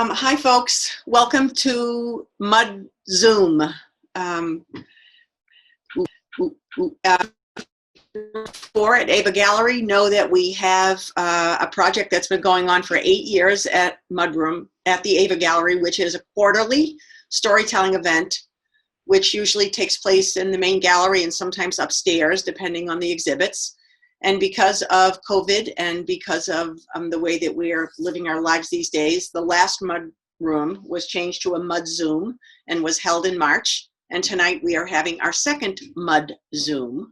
Hi, folks. Welcome to Mudzoom. For at Ava Gallery, know that we have a project that's been going on for 8 years at Mudroom at the Ava Gallery, which is a quarterly storytelling event, which usually takes place in the main gallery and sometimes upstairs, depending on the exhibits. And because of COVID and because of the way that we are living our lives these days, the last Mudroom was changed to a Mudzoom and was held in March. And tonight we are having our second Mudzoom.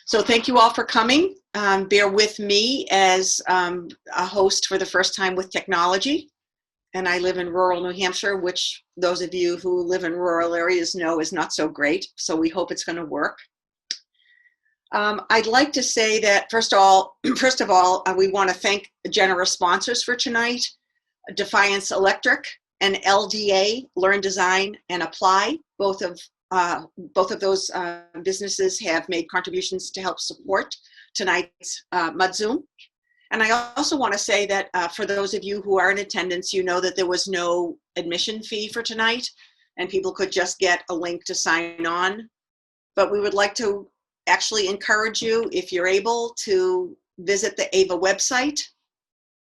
So thank you all for coming. Bear with me as a host for the first time with technology. And I live in rural New Hampshire, which those of you who live in rural areas know is not so great. So we hope it's going to work. I'd like to say that first of all, we want to thank generous sponsors for tonight, Defiance Electric and LDA, Learn, Design, and Apply. Both of those businesses have made contributions to help support tonight's Mudzoom. And I also want to say that for those of you who are in attendance, you know that there was no admission fee for tonight, and people could just get a link to sign on. But we would like to actually encourage you, if you're able, to visit the AVA website.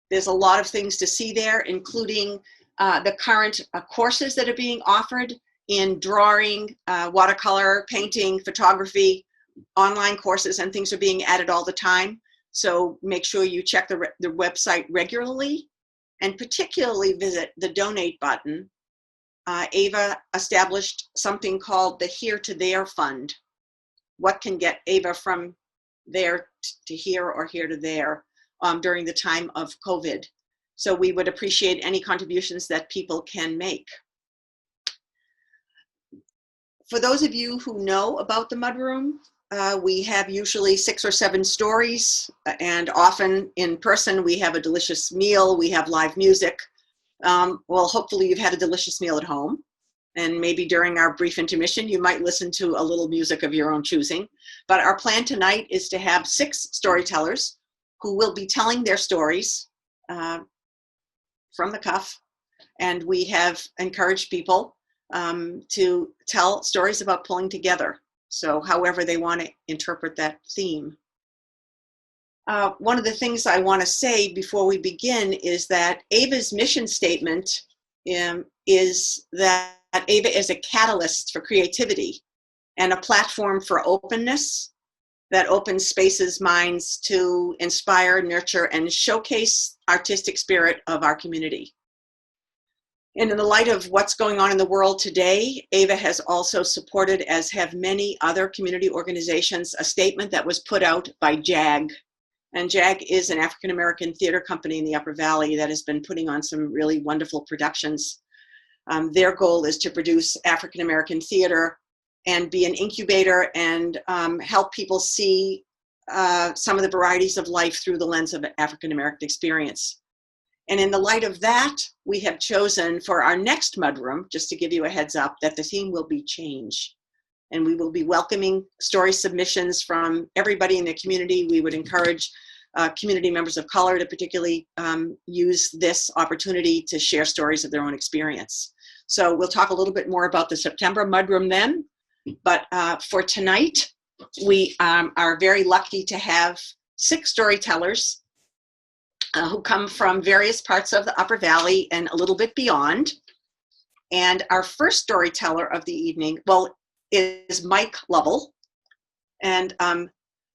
There's a lot of things to see there, including the current courses that are being offered in drawing, watercolor, painting, photography. Online courses and things are being added all the time. So make sure you check the website regularly, and particularly visit the donate button. AVA established something called the Here to There Fund. What can get AVA from there to here or here to there during the time of COVID. So we would appreciate any contributions that people can make. For those of you who know about the Mudroom, we have usually 6 or 7 stories, and often in person we have a delicious meal, we have live music. Well, hopefully you've had a delicious meal at home. And maybe during our brief intermission, you might listen to a little music of your own choosing. But our plan tonight is to have 6 storytellers who will be telling their stories from the cuff. And we have encouraged people to tell stories about pulling together. So however they want to interpret that theme. One of the things I want to say before we begin is that AVA's mission statement is that AVA is a catalyst for creativity and a platform for openness that opens spaces, minds to inspire, nurture, and showcase artistic spirit of our community. And in the light of what's going on in the world today, AVA has also supported, as have many other community organizations, a statement that was put out by JAG. And JAG is an African-American theater company in the Upper Valley that has been putting on some really wonderful productions. Their goal is to produce African-American theater and be an incubator and help people see some of the varieties of life through the lens of African-American experience. And in the light of that, we have chosen for our next Mudroom, just to give you a heads up, that the theme will be change. And we will be welcoming story submissions from everybody in the community. We would encourage community members of color to particularly use this opportunity to share stories of their own experience. So we'll talk a little bit more about the September Mudroom then, but for tonight, we are very lucky to have 6 storytellers who come from various parts of the Upper Valley and a little bit beyond. And our first storyteller of the evening, well, is Mike Lovell. And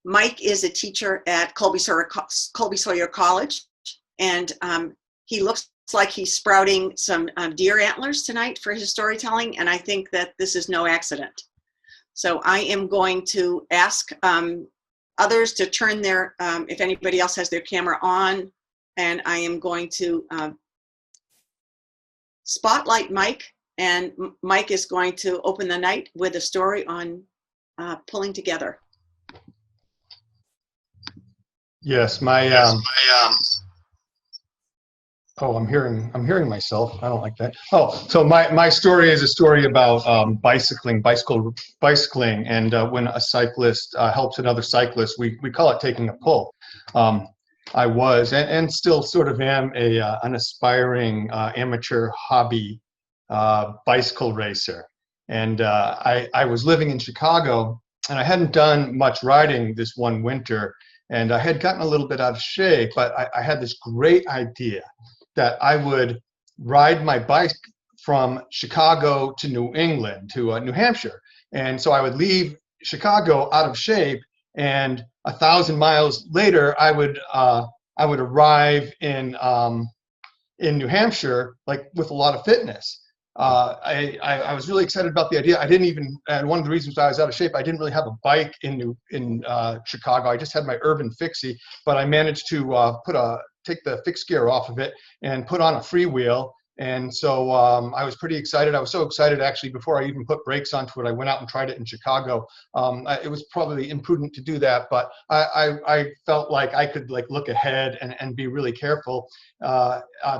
Mike is a teacher at Colby Sawyer College. And he looks like he's sprouting some deer antlers tonight for his storytelling. And I think that this is no accident. So I am going to ask others to turn their, if anybody else has their camera on, and I am going to spotlight Mike, and Mike is going to open the night with a story on pulling together. Yes, oh, I'm hearing myself. I don't like that. Oh, so my story is a story about bicycling, and when a cyclist helps another cyclist, we call it taking a pull. I was and still sort of am an aspiring amateur hobby bicycle racer. And I was living in Chicago, and I hadn't done much riding this one winter, and I had gotten a little bit out of shape, but I had this great idea that I would ride my bike from Chicago to New England, to New Hampshire. And so I would leave Chicago out of shape, and 1,000 miles later, I would arrive in New Hampshire, like with a lot of fitness. I was really excited about the idea. I didn't even, and one of the reasons why I was out of shape, I didn't really have a bike in Chicago. I just had my Urban Fixie, but I managed to take the fixed gear off of it and put on a freewheel. And so I was pretty excited. I was so excited, actually, before I even put brakes onto it, I went out and tried it in Chicago. It was probably imprudent to do that, but I felt like I could look ahead and be really careful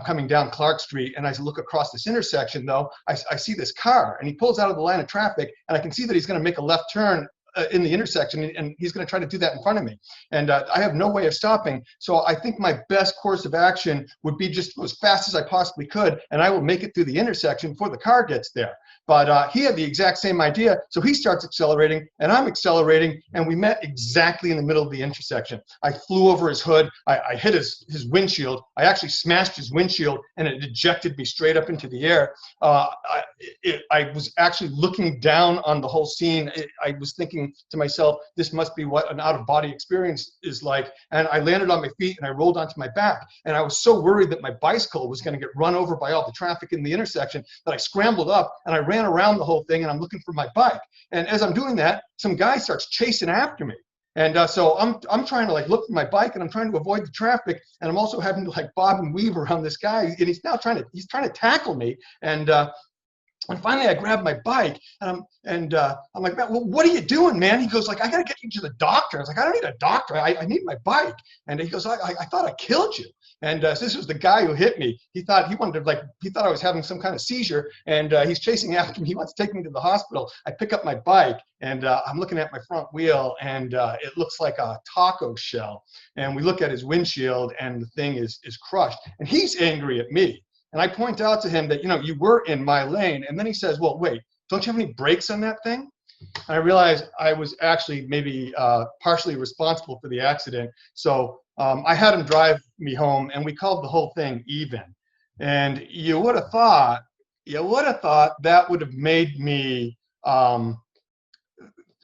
coming down Clark Street. And as I look across this intersection, though, I see this car, and he pulls out of the line of traffic, and I can see that he's going to make a left turn in the intersection, and he's going to try to do that in front of me. And I have no way of stopping. So I think my best course of action would be just as fast as I possibly could, and I will make it through the intersection before the car gets there. But he had the exact same idea. So he starts accelerating, and I'm accelerating, and we met exactly in the middle of the intersection. I flew over his hood. I hit his windshield. I actually smashed his windshield, and it ejected me straight up into the air. I was actually looking down on the whole scene. I was thinking to myself, this must be what an out-of-body experience is like. And I landed on my feet, and I rolled onto my back. And I was so worried that my bicycle was going to get run over by all the traffic in the intersection that I scrambled up, and I ran around the whole thing, and I'm looking for my bike. And as I'm doing that, some guy starts chasing after me. And so I'm trying to look for my bike, and I'm trying to avoid the traffic, and I'm also having to bob and weave around this guy, and he's trying to tackle me. And finally, I grabbed my bike, and I'm like, "Man, well, what are you doing, man?" He goes, I got to get you to the doctor. I was like, "I don't need a doctor. I need my bike." And he goes, I thought I killed you. And so this was the guy who hit me. He thought I was having some kind of seizure, and he's chasing after me. He wants to take me to the hospital. I pick up my bike, and I'm looking at my front wheel, and it looks like a taco shell. And we look at his windshield, and the thing is crushed. And he's angry at me. And I point out to him that, you were in my lane. And then he says, "Well, wait, don't you have any brakes on that thing?" And I realized I was actually maybe partially responsible for the accident. So I had him drive me home, and we called the whole thing even. And you would have thought that would have made me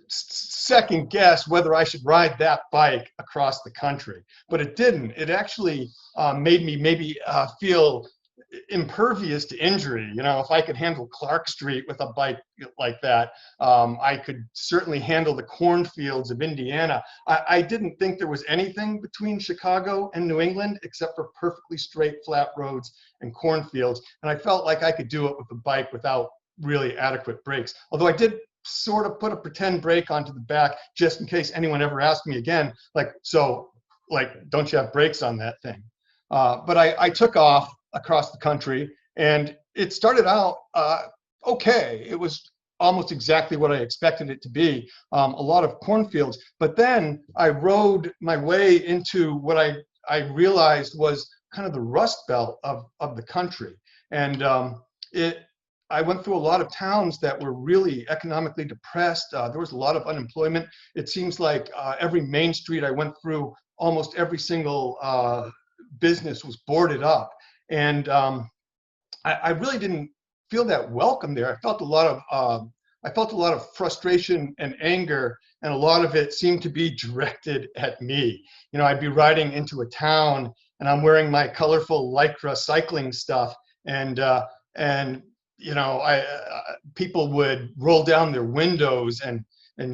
second guess whether I should ride that bike across the country. But it didn't. It actually made me maybe feel impervious to injury. If I could handle Clark Street with a bike like that, I could certainly handle the cornfields of Indiana. I didn't think there was anything between Chicago and New England except for perfectly straight flat roads and cornfields, and I felt like I could do it with a bike without really adequate brakes. Although I did sort of put a pretend brake onto the back just in case anyone ever asked me again, don't you have brakes on that thing? But I took off across the country, and it started out okay. It was almost exactly what I expected it to be, a lot of cornfields. But then I rode my way into what I realized was kind of the rust belt of the country. And I went through a lot of towns that were really economically depressed. There was a lot of unemployment. It seems like every main street I went through, almost every single business was boarded up. And I really didn't feel that welcome there. I felt a lot of frustration and anger, and a lot of it seemed to be directed at me. I'd be riding into a town, and I'm wearing my colorful Lycra cycling stuff, and people would roll down their windows and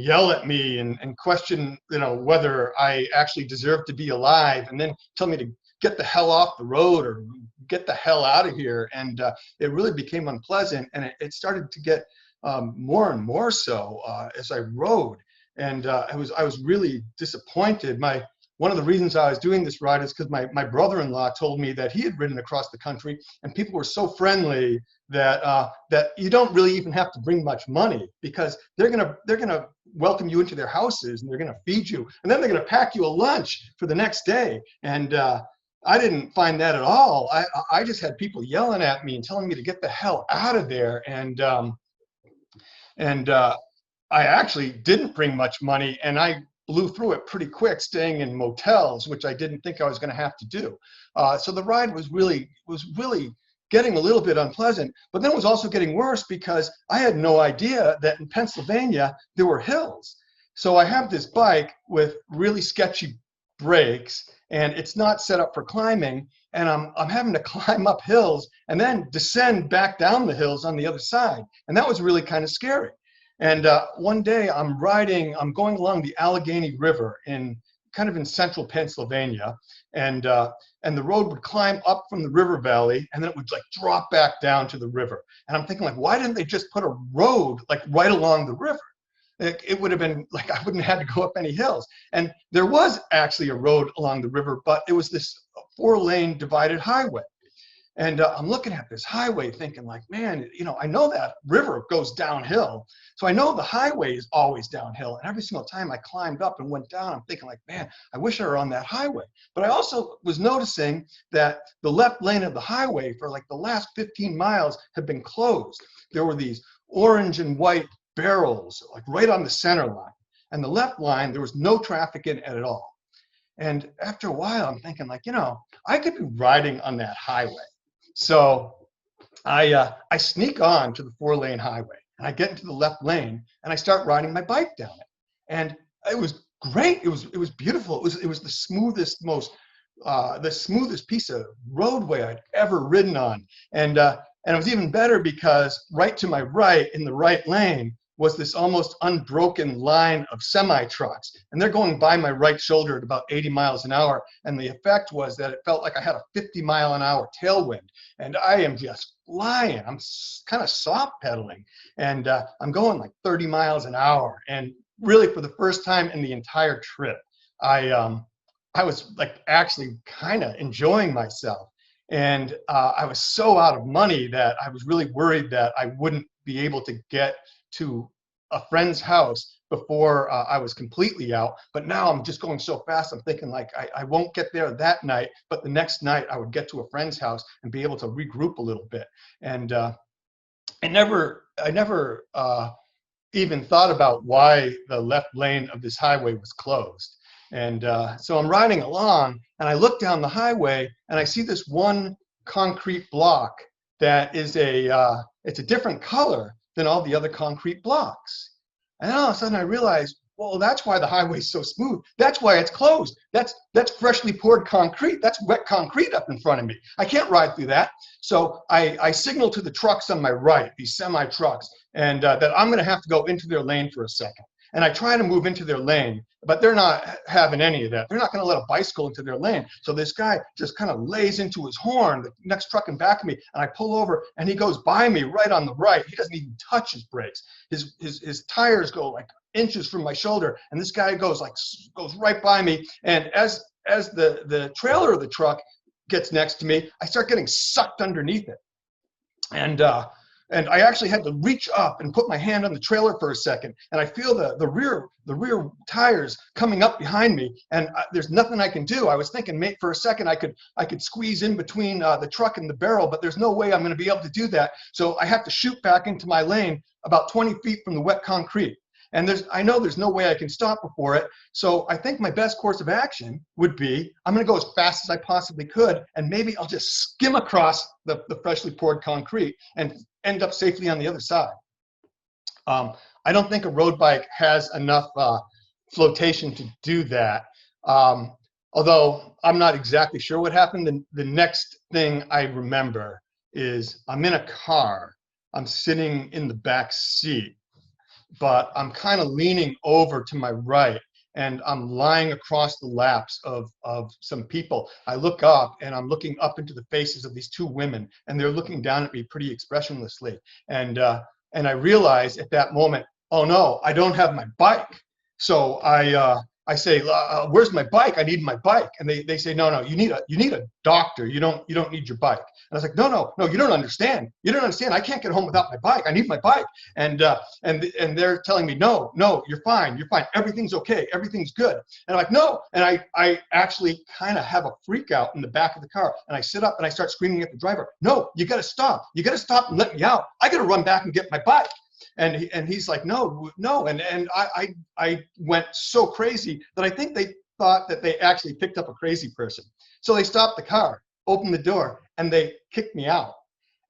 yell at me and question, whether I actually deserved to be alive, and then tell me to get the hell off the road or get the hell out of here. And it really became unpleasant, and it started to get more and more so as I rode. And I was really disappointed. one of the reasons I was doing this ride is because my brother-in-law told me that he had ridden across the country, and people were so friendly that that you don't really even have to bring much money, because they're gonna welcome you into their houses, and they're gonna feed you, and then they're gonna pack you a lunch for the next day. And I didn't find that at all. I just had people yelling at me and telling me to get the hell out of there. And I actually didn't bring much money, and I blew through it pretty quick, staying in motels, which I didn't think I was going to have to do. So the ride was really getting a little bit unpleasant, but then it was also getting worse because I had no idea that in Pennsylvania there were hills. So I have this bike with really sketchy brakes, and it's not set up for climbing, and I'm having to climb up hills and then descend back down the hills on the other side, and that was really kind of scary. And one day I'm going along the Allegheny River kind of in central Pennsylvania, and the road would climb up from the river valley, and then it would like drop back down to the river. And I'm thinking, like, why didn't they just put a road like right along the river? It would have been like I wouldn't have had to go up any hills. And there was actually a road along the river, but it was this 4-lane divided highway. And I'm looking at this highway thinking, like, man, I know that river goes downhill. So I know the highway is always downhill. And every single time I climbed up and went down, I'm thinking, like, man, I wish I were on that highway. But I also was noticing that the left lane of the highway for like the last 15 miles had been closed. There were these orange and white barrels, like right on the center line. And the left line, there was no traffic in it at all. And after a while, I'm thinking, like, I could be riding on that highway. So I sneak on to the 4-lane highway, and I get into the left lane, and I start riding my bike down it. And it was great. It was beautiful. It was the smoothest, the smoothest piece of roadway I'd ever ridden on. And it was even better because right to my right in the right lane was this almost unbroken line of semi-trucks, and they're going by my right shoulder at about 80 miles an hour, and the effect was that it felt like I had a 50-mile-an-hour tailwind, and I am just flying. I'm kind of soft pedaling, and I'm going like 30 miles an hour, and really for the first time in the entire trip, I was like actually kind of enjoying myself. And I was so out of money that I was really worried that I wouldn't be able to get to a friend's house before I was completely out. But now I'm just going so fast, I'm thinking, like, I won't get there that night, but the next night I would get to a friend's house and be able to regroup a little bit. And I never even thought about why the left lane of this highway was closed. And so I'm riding along, and I look down the highway, and I see this one concrete block that is it's a different color than all the other concrete blocks. And then all of a sudden I realized, well, that's why the highway's so smooth. That's why it's closed. That's freshly poured concrete. That's wet concrete up in front of me. I can't ride through that. So I signal to the trucks on my right, these semi-trucks, and that I'm going to have to go into their lane for a second. And I try to move into their lane, but they're not having any of that. They're not going to let a bicycle into their lane. So this guy just kind of lays into his horn, the next truck in back of me, and I pull over, and he goes by me right on the right. He doesn't even touch his brakes. His tires go like inches from my shoulder, and this guy goes right by me. And as the trailer of the truck gets next to me, I start getting sucked underneath it. And I actually had to reach up and put my hand on the trailer for a second, and I feel the rear tires coming up behind me, and there's nothing I can do. I was thinking, mate, for a second I could squeeze in between the truck and the barrel, but there's no way I'm going to be able to do that. So I have to shoot back into my lane about 20 feet from the wet concrete. And I know there's no way I can stop before it. So I think my best course of action would be, I'm going to go as fast as I possibly could, and maybe I'll just skim across the freshly poured concrete and end up safely on the other side. I don't think a road bike has enough flotation to do that. Although I'm not exactly sure what happened. The next thing I remember is I'm in a car. I'm sitting in the back seat, but I'm kind of leaning over to my right, and I'm lying across the laps of some people. I look up, and I'm looking up into the faces of these two women, and they're looking down at me pretty expressionlessly. And I realize at that moment, oh no, I don't have my bike. So I I say, where's my bike? I need my bike. And they say, no, you need a doctor. You don't need your bike. And I was like, no, you don't understand. You don't understand. I can't get home without my bike. I need my bike. And they're telling me, no, you're fine. You're fine. Everything's okay. Everything's good. And I'm like, no. And I actually kind of have a freak out in the back of the car. And I sit up and I start screaming at the driver, no, you got to stop. You got to stop and let me out. I got to run back and get my bike. And he's like, no. And I went so crazy that I think they thought that they actually picked up a crazy person. So they stopped the car, opened the door, and they kicked me out.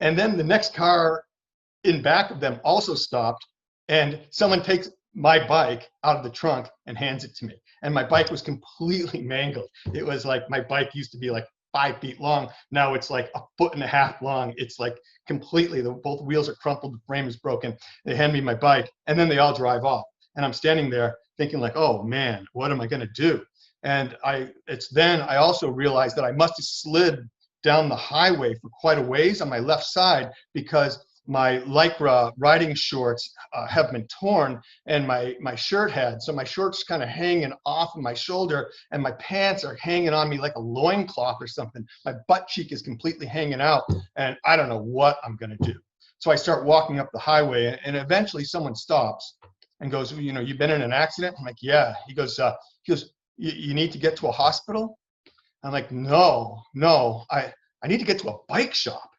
And then the next car in back of them also stopped, and someone takes my bike out of the trunk and hands it to me. And my bike was completely mangled. It was like, my bike used to be like 5 feet long. Now it's like 1.5 feet long. It's like completely, both wheels are crumpled, the frame is broken. They hand me my bike, and then they all drive off. And I'm standing there thinking like, oh man, what am I gonna do? And it's then I also realized that I must have slid down the highway for quite a ways on my left side, because my Lycra riding shorts have been torn, and my shirt had. So my shorts kind of hanging off of my shoulder, and my pants are hanging on me like a loincloth or something. My butt cheek is completely hanging out, and I don't know what I'm going to do. So I start walking up the highway, and eventually someone stops and goes, you've been in an accident? I'm like, yeah. He goes, you need to get to a hospital? I'm like, no, I need to get to a bike shop.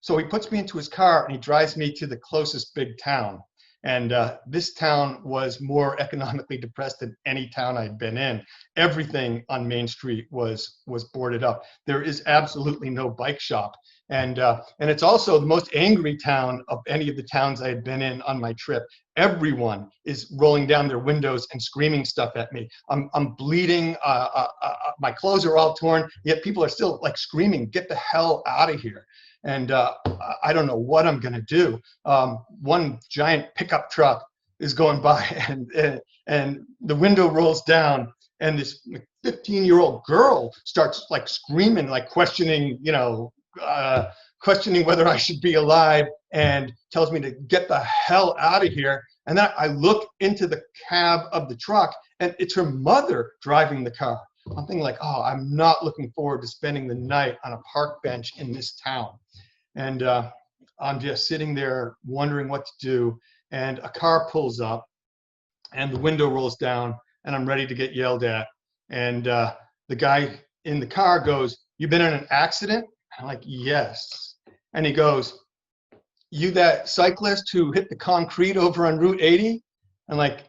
So he puts me into his car and he drives me to the closest big town. And this town was more economically depressed than any town I'd been in. Everything on Main Street was boarded up. There is absolutely no bike shop. And it's also the most angry town of any of the towns I had been in on my trip. Everyone is rolling down their windows and screaming stuff at me. I'm bleeding. My clothes are all torn, yet people are still like screaming, get the hell out of here. And I don't know what I'm going to do. One giant pickup truck is going by, and the window rolls down, and this 15-year-old girl starts like screaming, like questioning whether I should be alive, and tells me to get the hell out of here. And then I look into the cab of the truck, and it's her mother driving the car. I'm thinking like, oh, I'm not looking forward to spending the night on a park bench in this town. And I'm just sitting there wondering what to do. And a car pulls up, and the window rolls down, and I'm ready to get yelled at. And the guy in the car goes, "You been in an accident?" I'm like, "Yes." And he goes, "You that cyclist who hit the concrete over on Route 80? I'm like,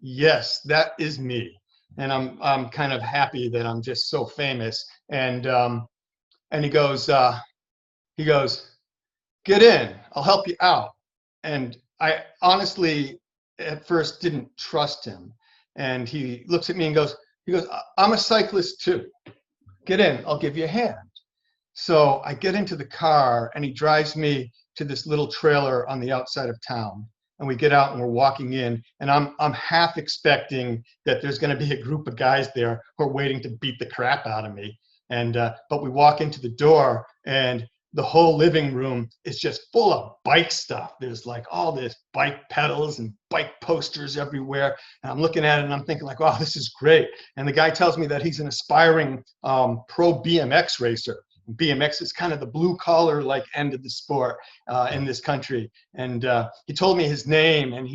"Yes, that is me." And I'm kind of happy that I'm just so famous. And he goes, "Get in, I'll help you out." And I honestly at first didn't trust him. And he looks at me and goes, "I'm a cyclist too. Get in, I'll give you a hand." So I get into the car, and he drives me to this little trailer on the outside of town. And we get out and we're walking in, and I'm half expecting that there's going to be a group of guys there who are waiting to beat the crap out of me. And but we walk into the door, and the whole living room is just full of bike stuff. There's like all this bike pedals and bike posters everywhere. And I'm looking at it and I'm thinking like, wow, this is great. And the guy tells me that he's an aspiring pro BMX racer. BMX is kind of the blue collar like end of the sport in this country. And he told me his name, and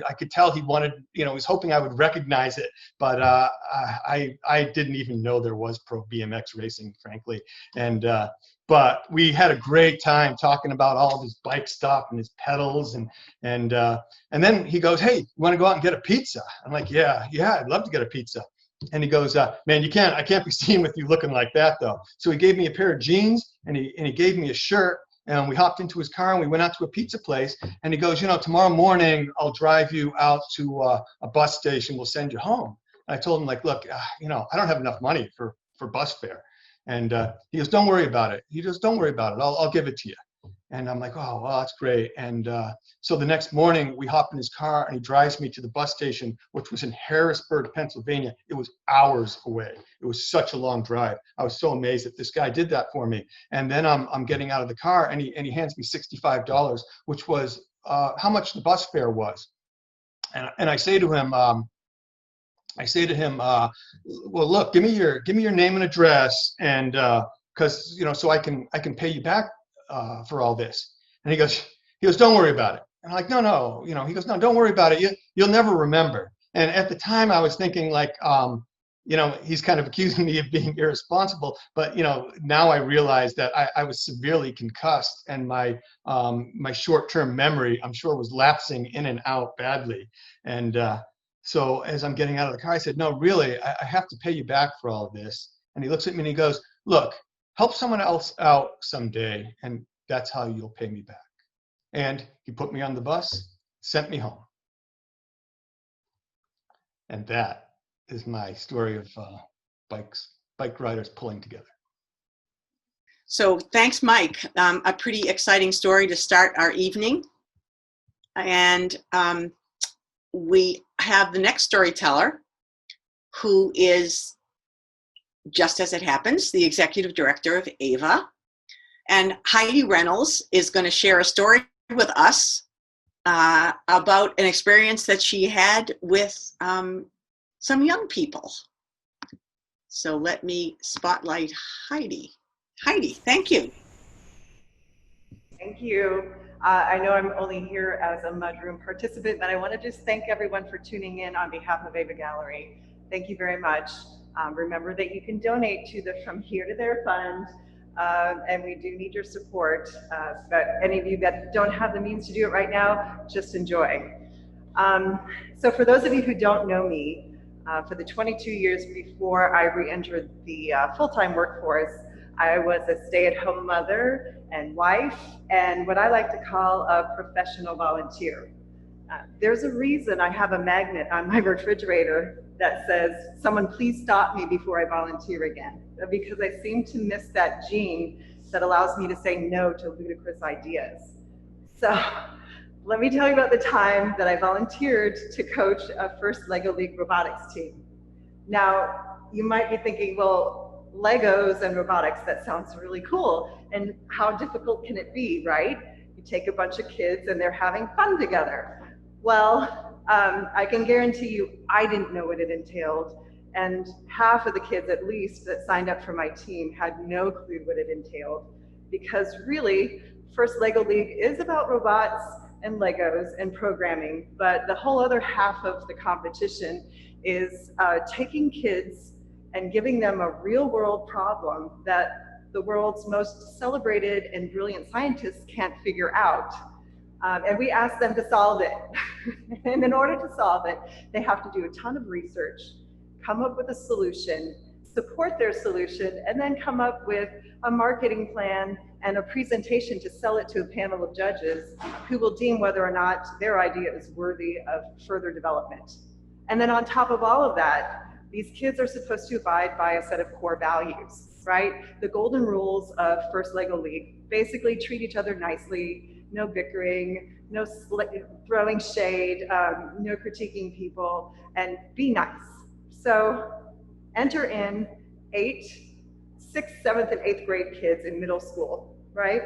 I could tell he wanted, he was hoping I would recognize it, but I didn't even know there was pro BMX racing, frankly. And but we had a great time talking about all of his bike stuff and his pedals, and then he goes, "Hey, you want to go out and get a pizza?" I'm like, yeah, I'd love to get a pizza. And he goes, "Man, I can't be seen with you looking like that though." So he gave me a pair of jeans, and he gave me a shirt, and we hopped into his car and we went out to a pizza place. And he goes, "Tomorrow morning I'll drive you out to a bus station. We'll send you home." And I told him like, "Look, I don't have enough money for bus fare." And he goes, "Don't worry about it." He goes, "Don't worry about it. I'll give it to you." And I'm like, "Oh, well, that's great." And so the next morning we hop in his car, and he drives me to the bus station, which was in Harrisburg, Pennsylvania. It was hours away. It was such a long drive. I was so amazed that this guy did that for me. And then I'm getting out of the car, and he hands me $65, which was how much the bus fare was. And I say to him, I say to him, well, look, give me your name and address, and because so I can pay you back for all this. And he goes, don't worry about it. And I'm like, no, no, he goes, no, don't worry about it. You'll never remember. And at the time, I was thinking like, he's kind of accusing me of being irresponsible. But now I realize that I was severely concussed, and my short-term memory, I'm sure, was lapsing in and out badly. And so as I'm getting out of the car, I said, no, really, I have to pay you back for all of this. And he looks at me and he goes, look, help someone else out someday, and that's how you'll pay me back. And he put me on the bus, sent me home. And that is my story of bike riders pulling together. So thanks, Mike. A pretty exciting story to start our evening. And we have the next storyteller, who is, just as it happens, the executive director of AVA. And Heidi Reynolds is going to share a story with us about an experience that she had with some young people. So let me spotlight Heidi. Heidi, thank you. Thank you. I know I'm only here as a Mudzoom participant, but I want to just thank everyone for tuning in on behalf of AVA Gallery. Thank you very much. Remember that you can donate to the From Here to There fund, and we do need your support. But any of you that don't have the means to do it right now, just enjoy. So for those of you who don't know me, for the 22 years before I re-entered the full-time workforce, I was a stay-at-home mother and wife, and what I like to call a professional volunteer. There's a reason I have a magnet on my refrigerator that says, someone please stop me before I volunteer again, because I seem to miss that gene that allows me to say no to ludicrous ideas. So let me tell you about the time that I volunteered to coach a first LEGO League robotics team. Now, you might be thinking, well, Legos and robotics, that sounds really cool. And how difficult can it be, right? You take a bunch of kids and they're having fun together. Well, I can guarantee you I didn't know what it entailed. And half of the kids, at least, that signed up for my team had no clue what it entailed. Because really, First LEGO League is about robots and Legos and programming, but the whole other half of the competition is taking kids and giving them a real world problem that the world's most celebrated and brilliant scientists can't figure out. And we ask them to solve it. And in order to solve it, they have to do a ton of research, come up with a solution, support their solution, and then come up with a marketing plan and a presentation to sell it to a panel of judges who will deem whether or not their idea is worthy of further development. And then on top of all of that, these kids are supposed to abide by a set of core values, right? The golden rules of First LEGO League: basically treat each other nicely, no bickering, no throwing shade, no critiquing people, and be nice. So enter in 6th, 7th, and 8th grade kids in middle school, right?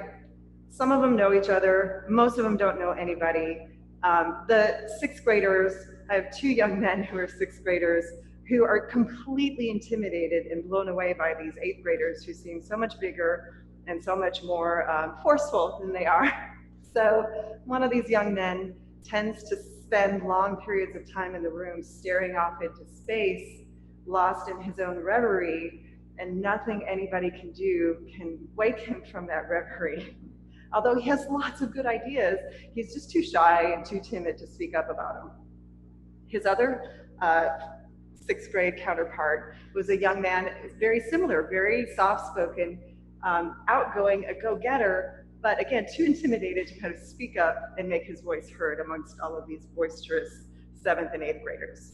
Some of them know each other, most of them don't know anybody. The 6th graders, I have 2 young men who are 6th graders who are completely intimidated and blown away by these 8th graders who seem so much bigger and so much more forceful than they are. So one of these young men tends to spend long periods of time in the room staring off into space, lost in his own reverie, and nothing anybody can do can wake him from that reverie. Although he has lots of good ideas, he's just too shy and too timid to speak up about them. His other 6th grade counterpart was a young man, very similar, very soft-spoken, outgoing, a go-getter, but again, too intimidated to kind of speak up and make his voice heard amongst all of these boisterous 7th and 8th graders.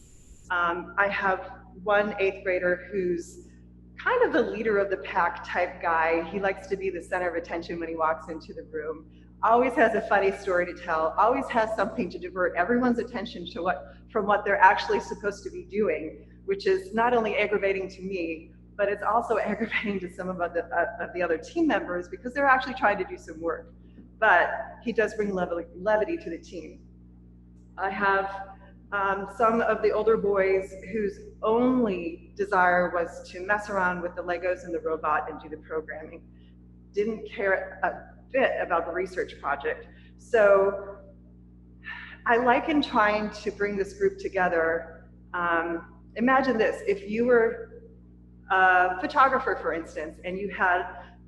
I have one 8th grader who's kind of the leader of the pack type guy. He likes to be the center of attention when he walks into the room, always has a funny story to tell, always has something to divert everyone's attention to from what they're actually supposed to be doing, which is not only aggravating to me, but it's also aggravating to some of the other team members because they're actually trying to do some work. But he does bring levity to the team. I have Some of the older boys whose only desire was to mess around with the Legos and the robot and do the programming didn't care a bit about the research project. So I liken trying to bring this group together. Imagine this, if you were a photographer, for instance, and you had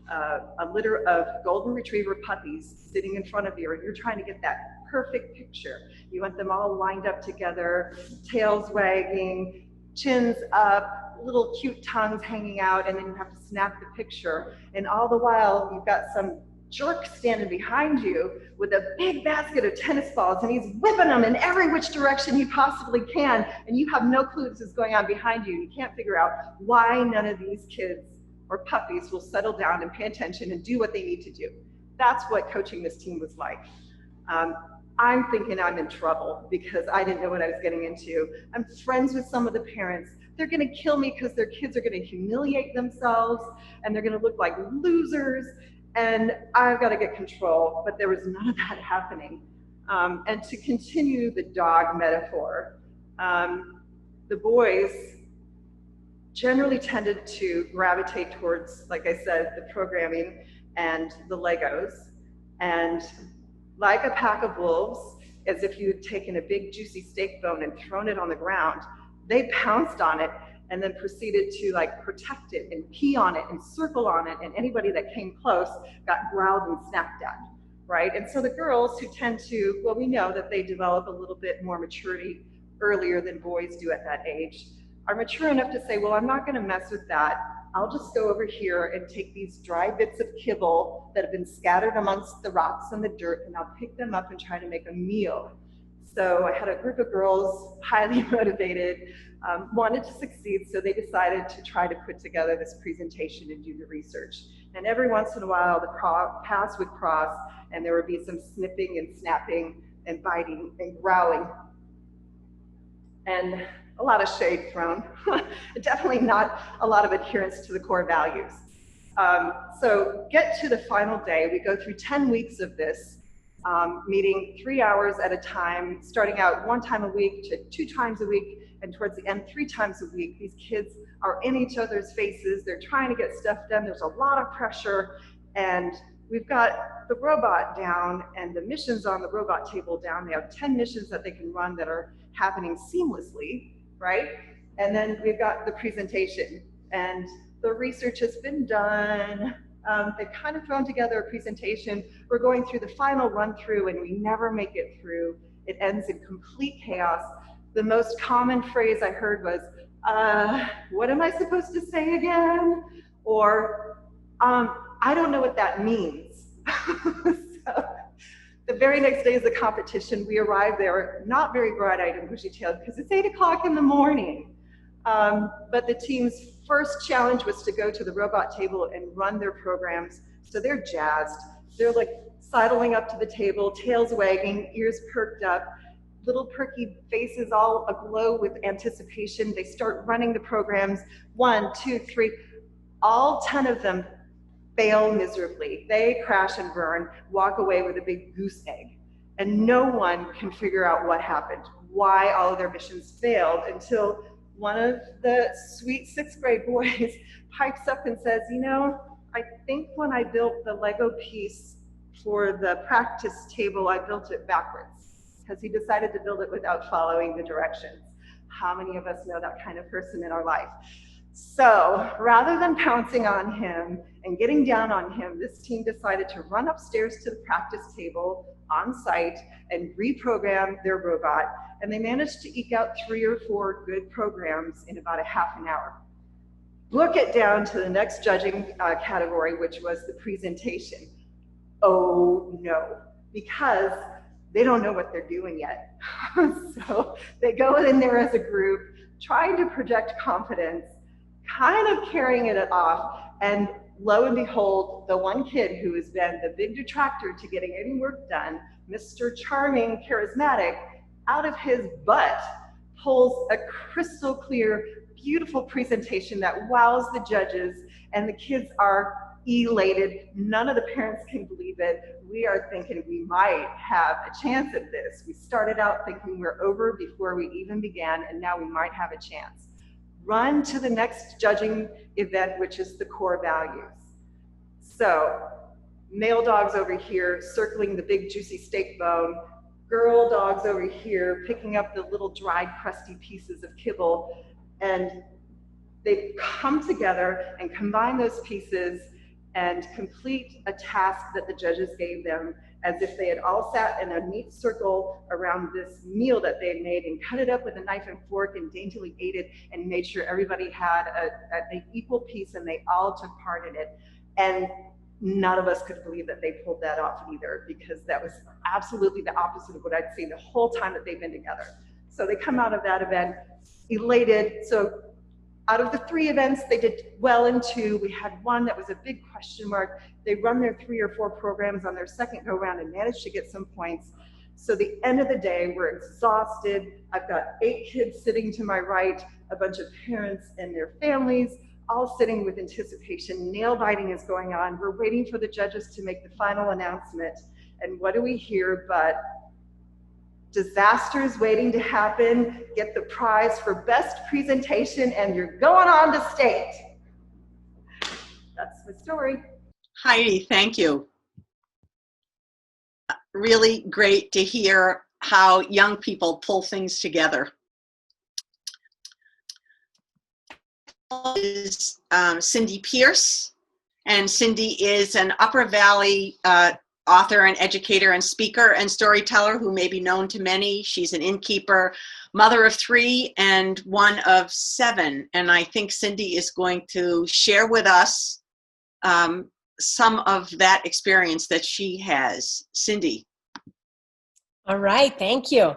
a litter of golden retriever puppies sitting in front of you, and you're trying to get that perfect picture. You want them all lined up together, tails wagging, chins up, little cute tongues hanging out, and then you have to snap the picture. And all the while, you've got some jerk standing behind you with a big basket of tennis balls, and he's whipping them in every which direction he possibly can, and you have no clue this is going on behind you. You can't figure out why none of these kids or puppies will settle down and pay attention and do what they need to do. That's what coaching this team was like. I'm thinking I'm in trouble because I didn't know what I was getting into. I'm friends with some of the parents. They're gonna kill me because their kids are gonna humiliate themselves and they're gonna look like losers, and I've gotta get control, but there was none of that happening. And to continue the dog metaphor, the boys generally tended to gravitate towards, like I said, the programming and the Legos. And like a pack of wolves, as if you had taken a big juicy steak bone and thrown it on the ground, they pounced on it and then proceeded to like protect it and pee on it and circle on it, and anybody that came close got growled and snapped at, right? And so the girls who tend to, well, we know that they develop a little bit more maturity earlier than boys do at that age, are mature enough to say, well, I'm not gonna mess with that. I'll just go over here and take these dry bits of kibble that have been scattered amongst the rocks and the dirt, and I'll pick them up and try to make a meal. So I had a group of girls, highly motivated, wanted to succeed, so they decided to try to put together this presentation and do the research. And every once in a while, the paths would cross, and there would be some snipping and snapping and biting and growling. And a lot of shade thrown. Definitely not a lot of adherence to the core values. So get to the final day. We go through 10 weeks of this, meeting 3 hours at a time, starting out 1 time a week to 2 times a week, and towards the end 3 times a week. These kids are in each other's faces. They're trying to get stuff done. There's a lot of pressure, and we've got the robot down and the missions on the robot table down. They have 10 missions that they can run that are happening seamlessly, right? And then we've got the presentation, and the research has been done. They've kind of thrown together a presentation. We're going through the final run through and we never make it through. It ends in complete chaos. The most common phrase I heard was, what am I supposed to say again? Or, I don't know what that means. So, the very next day is the competition. We arrive there, not very bright-eyed and bushy-tailed because it's 8 o'clock in the morning. But the team's first challenge was to go to the robot table and run their programs. So they're jazzed. They're like sidling up to the table, tails wagging, ears perked up, little perky faces all aglow with anticipation. They start running the programs, 1, 2, 3. All 10 of them fail miserably. They crash and burn, walk away with a big goose egg. And no one can figure out what happened, why all of their missions failed, until one of the sweet 6th grade boys pipes up and says, you know, I think when I built the Lego piece for the practice table, I built it backwards, because he decided to build it without following the directions. How many of us know that kind of person in our life? So rather than pouncing on him and getting down on him, this team decided to run upstairs to the practice table on site and reprogram their robot. And they managed to eke out 3 or 4 good programs in about a half an hour. Book it down to the next judging category, which was the presentation. Oh no, because they don't know what they're doing yet. So they go in there as a group, trying to project confidence, kind of carrying it off, and lo and behold, the one kid who has been the big detractor to getting any work done, Mr. Charming, charismatic, out of his butt pulls a crystal clear, beautiful presentation that wows the judges, and the kids are elated. None of the parents can believe it. We are thinking we might have a chance at this. We started out thinking we're over before we even began, and now we might have a chance. Run to the next judging event, which is the core values. So, male dogs over here circling the big juicy steak bone, girl dogs over here picking up the little dried crusty pieces of kibble, and they come together and combine those pieces and complete a task that the judges gave them, as if they had all sat in a neat circle around this meal that they had made and cut it up with a knife and fork and daintily ate it and made sure everybody had an equal piece and they all took part in it. And none of us could believe that they pulled that off either, because that was absolutely the opposite of what I'd seen the whole time that they've been together. So they come out of that event elated. So out of the 3 events, they did well in 2. We had one that was a big question mark. They run their 3 or 4 programs on their second go round and managed to get some points. So the end of the day, we're exhausted. I've got 8 kids sitting to my right, a bunch of parents and their families, all sitting with anticipation. Nail biting is going on. We're waiting for the judges to make the final announcement. And what do we hear but disasters waiting to happen, get the prize for best presentation, and you're going on to state. That's my story. Heidi, thank you. Really great to hear how young people pull things together. Is Cindy Pierce, and Cindy is an Upper Valley author and educator and speaker and storyteller who may be known to many. She's an innkeeper, mother of 3, and one of 7. And I think Cindy is going to share with us some of that experience that she has. Cindy. All right, thank you.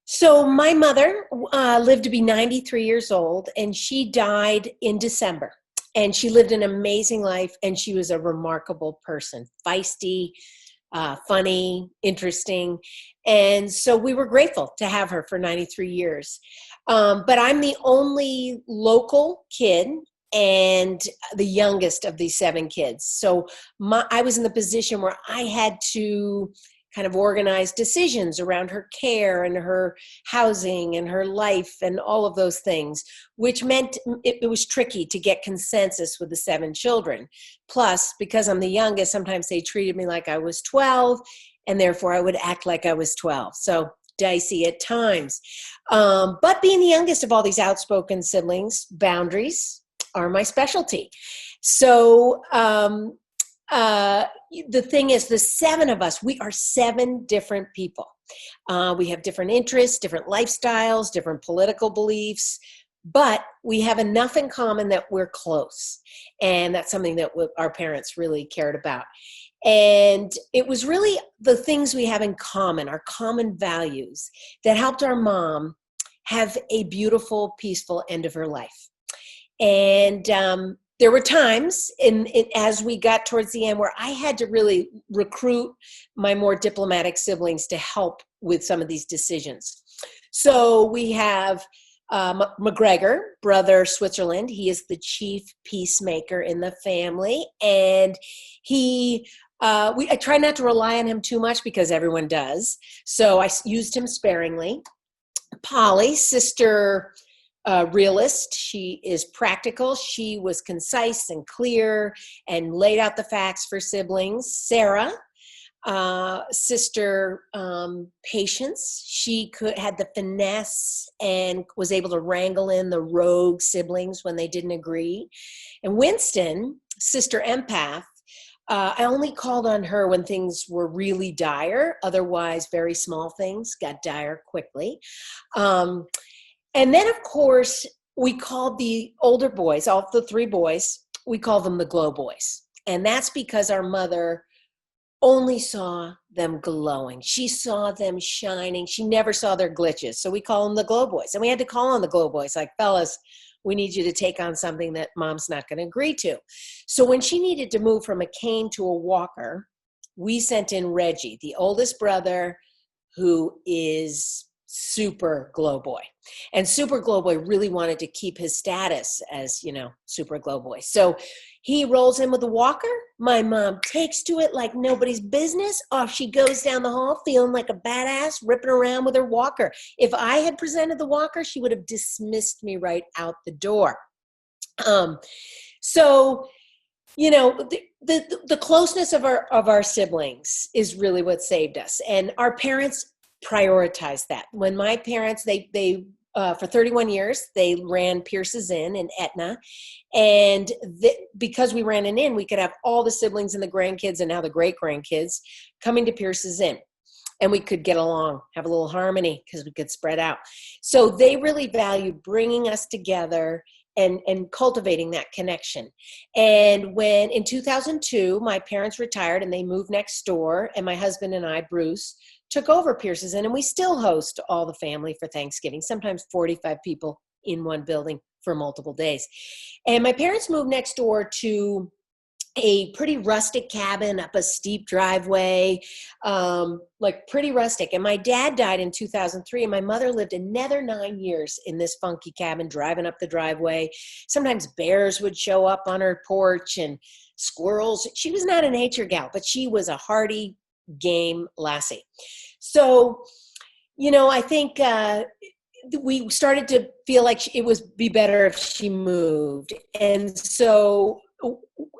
So my mother lived to be 93 years old, and she died in December. And she lived an amazing life, and she was a remarkable person, feisty, funny, interesting. And so we were grateful to have her for 93 years. But I'm the only local kid and the youngest of these 7 kids. So I was in the position where I had to kind of organize decisions around her care and her housing and her life and all of those things, which meant it was tricky to get consensus with the 7 children. Plus, because I'm the youngest, sometimes they treated me like I was 12, and therefore I would act like I was 12. So dicey at times. But being the youngest of all these outspoken siblings, boundaries are my specialty. So the thing is, the 7 of us, we are 7 different people. We have different interests, different lifestyles, different political beliefs, but we have enough in common that we're close. And that's something that our parents really cared about. And it was really the things we have in common, our common values, that helped our mom have a beautiful, peaceful end of her life. And there were times as we got towards the end where I had to really recruit my more diplomatic siblings to help with some of these decisions. So we have McGregor, brother Switzerland. He is the chief peacemaker in the family. And I try not to rely on him too much because everyone does. So I used him sparingly. Polly, sister realist. She is practical. She was concise and clear and laid out the facts for siblings. Sarah, sister Patience. She had the finesse and was able to wrangle in the rogue siblings when they didn't agree. And Winston, sister Empath. I only called on her when things were really dire. Otherwise, very small things got dire quickly. And then, of course, we called the older boys, all the 3 boys, we call them the glow boys. And that's because our mother only saw them glowing. She saw them shining. She never saw their glitches. So we call them the glow boys. And we had to call on the glow boys like, fellas, we need you to take on something that mom's not going to agree to. So when she needed to move from a cane to a walker, we sent in Reggie, the oldest brother, who is super glow boy. And super glow boy really wanted to keep his status as, super glow boy. So He rolls in with a walker. My mom takes to it like nobody's business. Off she goes down the hall feeling like a badass, ripping around with her walker. If I had presented the walker, she would have dismissed me right out the door. So, you know, the closeness of our siblings is really what saved us. And our parents prioritized that. When my parents, they for 31 years, they ran Pierce's Inn in Etna. And because we ran an inn, we could have all the siblings and the grandkids and now the great-grandkids coming to Pierce's Inn. And we could get along, have a little harmony because we could spread out. So they really valued bringing us together and cultivating that connection. And when in 2002, my parents retired and they moved next door, and my husband and I, Bruce, took over Pierce's Inn, and we still host all the family for Thanksgiving, sometimes 45 people in one building for multiple days. And my parents moved next door to a pretty rustic cabin up a steep driveway, like pretty rustic. And my dad died in 2003, and my mother lived another 9 years in this funky cabin, driving up the driveway. Sometimes bears would show up on her porch and squirrels. She was not a nature gal, but she was a hardy, game lassie. So, you know, I think we started to feel like it would be better if she moved. And so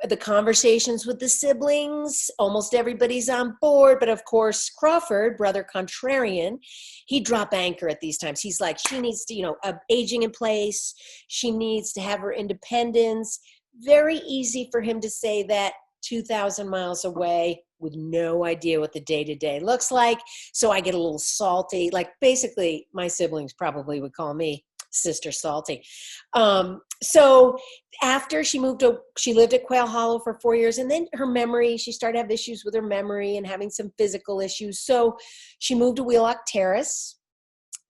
the conversations with the siblings, almost everybody's on board. But of course, Crawford, brother contrarian, he dropped anchor at these times. He's like, she needs to, you know, aging in place. She needs to have her independence. Very easy for him to say that 2,000 miles away with no idea what the day-to-day looks like. So I get a little salty. Like basically my siblings probably would call me Sister Salty. So after she lived at Quail Hollow for 4 years, and then her memory, she started to have issues with her memory and having some physical issues. So she moved to Wheelock Terrace,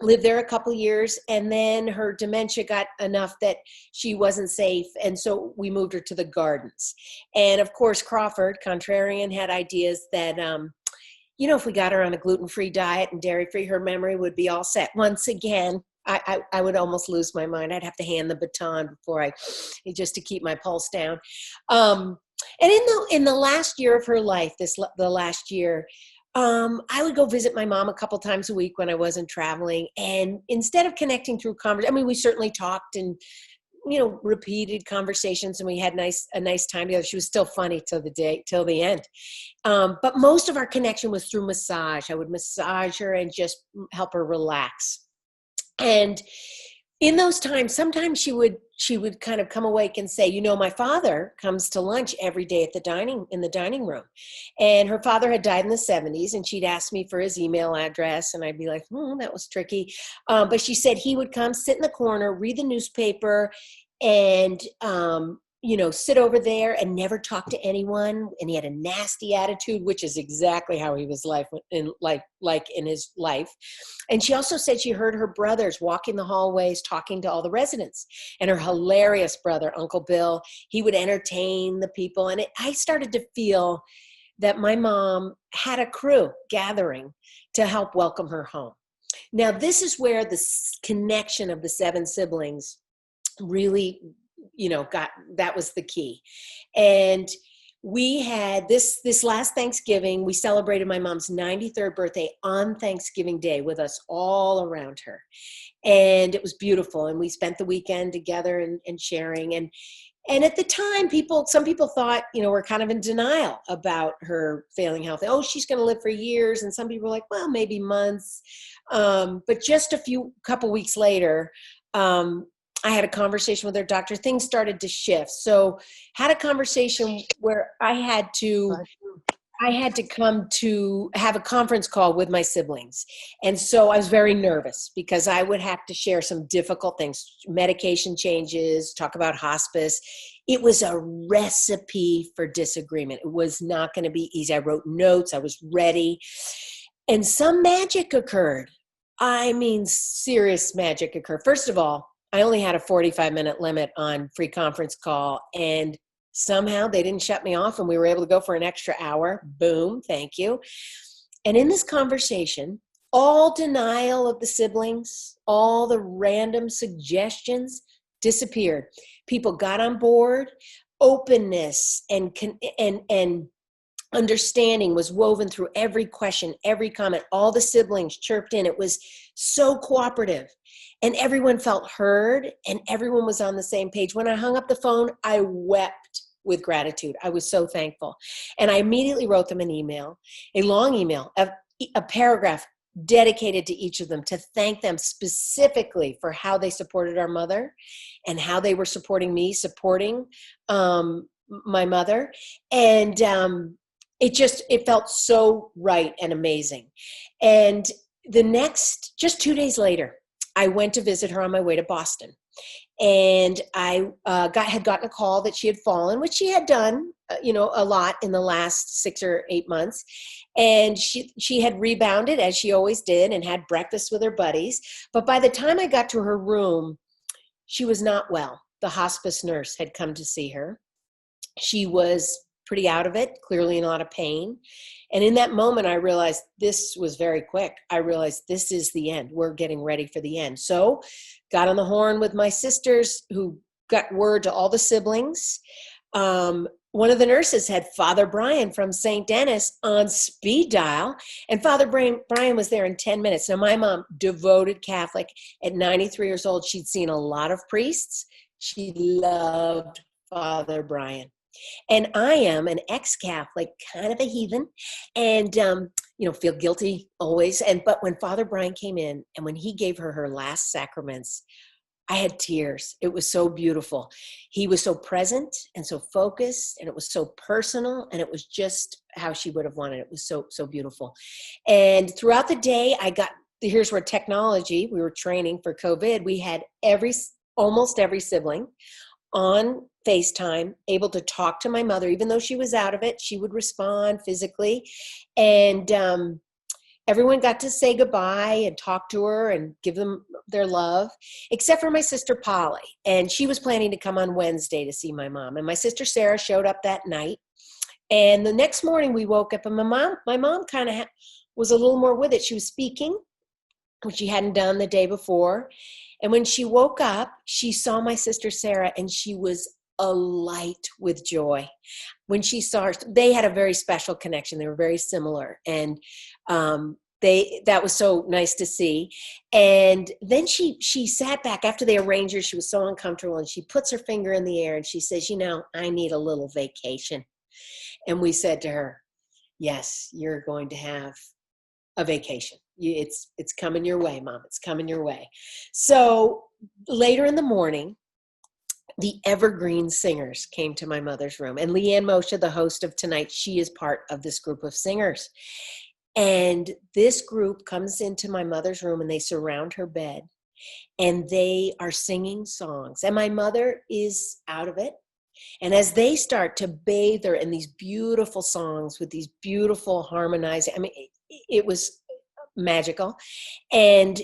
lived there a couple years, and then her dementia got enough that she wasn't safe, and so we moved her to the Gardens. And of course, Crawford, contrarian, had ideas that, you know, if we got her on a gluten-free diet and dairy-free, her memory would be all set. Once again, I would almost lose my mind. I'd have to hand the baton before just to keep my pulse down. And in the last year of her life, the last year, I would go visit my mom a couple times a week when I wasn't traveling. And instead of connecting through conversation, I mean, we certainly talked and, you know, repeated conversations, and we had a nice time together. She was still funny till the end. But most of our connection was through massage. I would massage her and just help her relax. And in those times, sometimes she would kind of come awake and say, you know, my father comes to lunch every day in the dining room. And her father had died in the 70s, and she'd ask me for his email address, and I'd be like, that was tricky. But she said he would come, sit in the corner, read the newspaper, and you know, sit over there and never talk to anyone. And he had a nasty attitude, which is exactly how he was like in his life. And she also said she heard her brothers walking the hallways, talking to all the residents. And her hilarious brother, Uncle Bill, he would entertain the people. And I started to feel that my mom had a crew gathering to help welcome her home. Now, this is where the connection of the 7 siblings really, you know, that was the key. And we had this last Thanksgiving, we celebrated my mom's 93rd birthday on Thanksgiving Day with us all around her. And it was beautiful. And we spent the weekend together and sharing. And at the time, some people thought, you know, we're kind of in denial about her failing health. Oh, she's going to live for years. And some people were like, well, maybe months. But just couple weeks later, I had a conversation with her doctor. Things started to shift. So had a conversation where I had to come to have a conference call with my siblings. And so I was very nervous because I would have to share some difficult things, medication changes, talk about hospice. It was a recipe for disagreement. It was not going to be easy. I wrote notes. I was ready. And some magic occurred. I mean, serious magic occurred. First of all, I only had a 45-minute limit on free conference call, and somehow they didn't shut me off, and we were able to go for an extra hour. Boom, thank you. And in this conversation, all denial of the siblings, all the random suggestions disappeared. People got on board. openness and understanding was woven through every question, every comment. All the siblings chirped in. It was so cooperative, and everyone felt heard, and everyone was on the same page. When I hung up the phone, I wept with gratitude. I was so thankful. And I immediately wrote them an email, a long email, a paragraph dedicated to each of them to thank them specifically for how they supported our mother and how they were supporting me, supporting my mother. And it felt so right and amazing. And just 2 days later, I went to visit her on my way to Boston. And I had gotten a call that she had fallen, which she had done, a lot in the last 6 or 8 months. And she had rebounded, as she always did, and had breakfast with her buddies. But by the time I got to her room, she was not well. The hospice nurse had come to see her. She was pretty out of it, clearly in a lot of pain. And in that moment, I realized this was very quick. I realized this is the end. We're getting ready for the end. So got on the horn with my sisters, who got word to all the siblings. One of the nurses had Father Brian from St. Denis on speed dial, and Father Brian was there in 10 minutes. Now, my mom, devoted Catholic, at 93 years old, she'd seen a lot of priests. She loved Father Brian. And I am an ex-Catholic, kind of a heathen, and feel guilty always. But when Father Brian came in and when he gave her last sacraments, I had tears. It was so beautiful. He was so present and so focused, and it was so personal, and it was just how she would have wanted it. It was so, so beautiful. And throughout the day, here's where technology, we were training for COVID. We had almost every sibling on FaceTime, able to talk to my mother. Even though she was out of it, she would respond physically. And everyone got to say goodbye and talk to her and give them their love, except for my sister Polly. And she was planning to come on Wednesday to see my mom. And my sister Sarah showed up that night. And the next morning we woke up, and my mom kind of was a little more with it. She was speaking, which she hadn't done the day before. And when she woke up, she saw my sister Sarah, and she was alight with joy. When she saw her, they had a very special connection. They were very similar. And that was so nice to see. And then she sat back after they arranged her. She was so uncomfortable, and she puts her finger in the air and she says, I need a little vacation. And we said to her, yes, you're going to have a vacation. It's coming your way, Mom. It's coming your way. So later in the morning, the Evergreen Singers came to my mother's room. And Leanne Moshe, the host of tonight, she is part of this group of singers. And this group comes into my mother's room, and they surround her bed, and they are singing songs. And my mother is out of it. And as they start to bathe her in these beautiful songs with these beautiful harmonizing, it was magical. And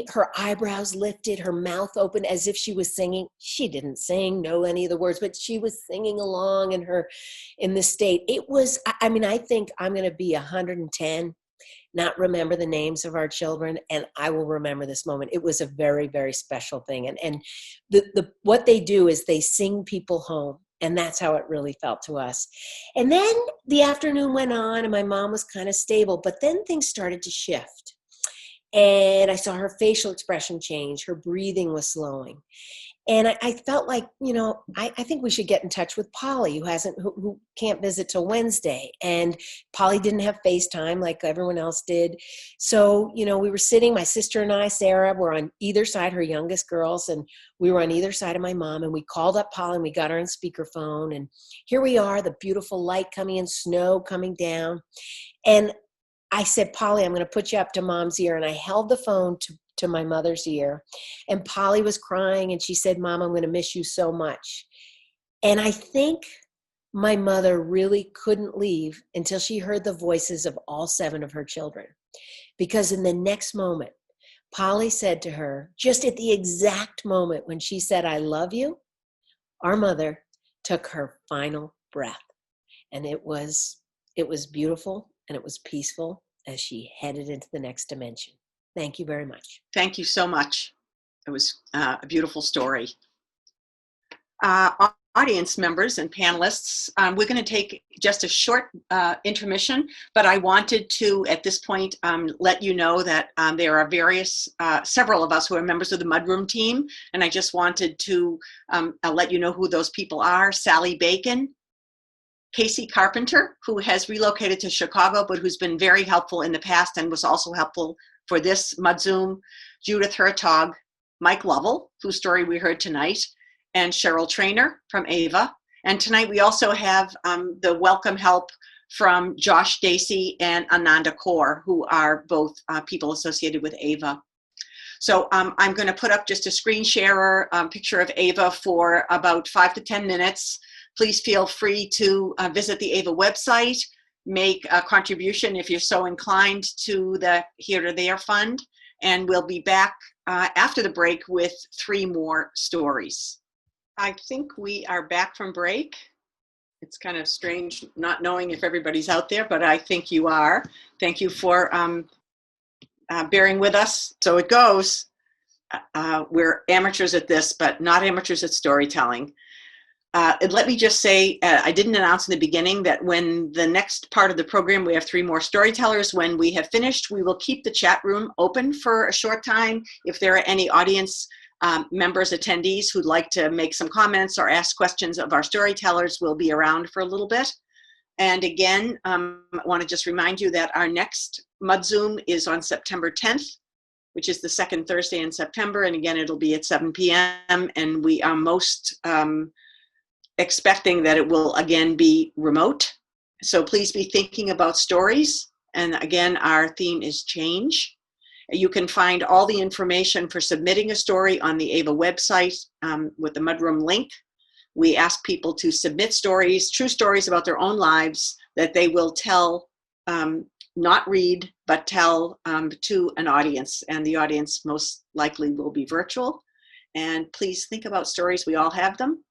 her eyebrows lifted, her mouth opened as if she was singing. She didn't know any of the words, but she was singing along in this state. It was, I think I'm going to be 110, not remember the names of our children, and I will remember this moment. It was a very, very special thing. And what they do is they sing people home. And that's how it really felt to us. And then the afternoon went on, and my mom was kind of stable, but then things started to shift. And I saw her facial expression change. Her breathing was slowing. And I felt like, I think we should get in touch with Polly, who can't visit till Wednesday. And Polly didn't have FaceTime like everyone else did. So, we were sitting, my sister and I, Sarah, were on either side, her youngest girls, and we were on either side of my mom. And we called up Polly, and we got her on speakerphone. And here we are, the beautiful light coming in, snow coming down. And I said, Polly, I'm going to put you up to Mom's ear. And I held the phone to my mother's ear, and Polly was crying, and she said, Mom, I'm going to miss you so much. And I think my mother really couldn't leave until she heard the voices of all 7 of her children. Because in the next moment, Polly said to her, just at the exact moment when she said, I love you, our mother took her final breath. And it was beautiful, and it was peaceful as she headed into the next dimension. Thank you very much. Thank you so much. It was a beautiful story. On audience members and panelists, we're going to take just a short intermission, but I wanted to, at this point, let you know that there are several of us who are members of the Mudroom team, and I just wanted to let you know who those people are. Sally Bacon, Casey Carpenter, who has relocated to Chicago, but who's been very helpful in the past and was also helpful for this Mudzoom, Judith Hertog, Mike Lovell, whose story we heard tonight, and Cheryl Trainer from AVA. And tonight we also have the welcome help from Josh Dacey and Ananda Kaur, who are both people associated with AVA. So I'm going to put up just a screen sharer picture of AVA for about 5 to 10 minutes. Please feel free to visit the AVA website, make a contribution if you're so inclined to the Here to There fund, and we'll be back after the break with 3 more stories. I think we are back from break. It's kind of strange not knowing if everybody's out there, but I think you are. Thank you for bearing with us. So it goes. We're amateurs at this, but not amateurs at storytelling. And let me just say, I didn't announce in the beginning that when the next part of the program, we have 3 more storytellers. When we have finished, we will keep the chat room open for a short time. If there are any audience members, attendees who'd like to make some comments or ask questions of our storytellers, we'll be around for a little bit. And again, I want to just remind you that our next Mudzoom is on September 10th, which is the 2nd Thursday in September. And again, it'll be at 7 p.m. And we are most expecting that it will again be remote. So please be thinking about stories. And again, our theme is change. You can find all the information for submitting a story on the AVA website with the Mudroom link. We ask people to submit stories, true stories about their own lives that they will tell, not read, but tell to an audience. And the audience most likely will be virtual. And please think about stories. We all have them.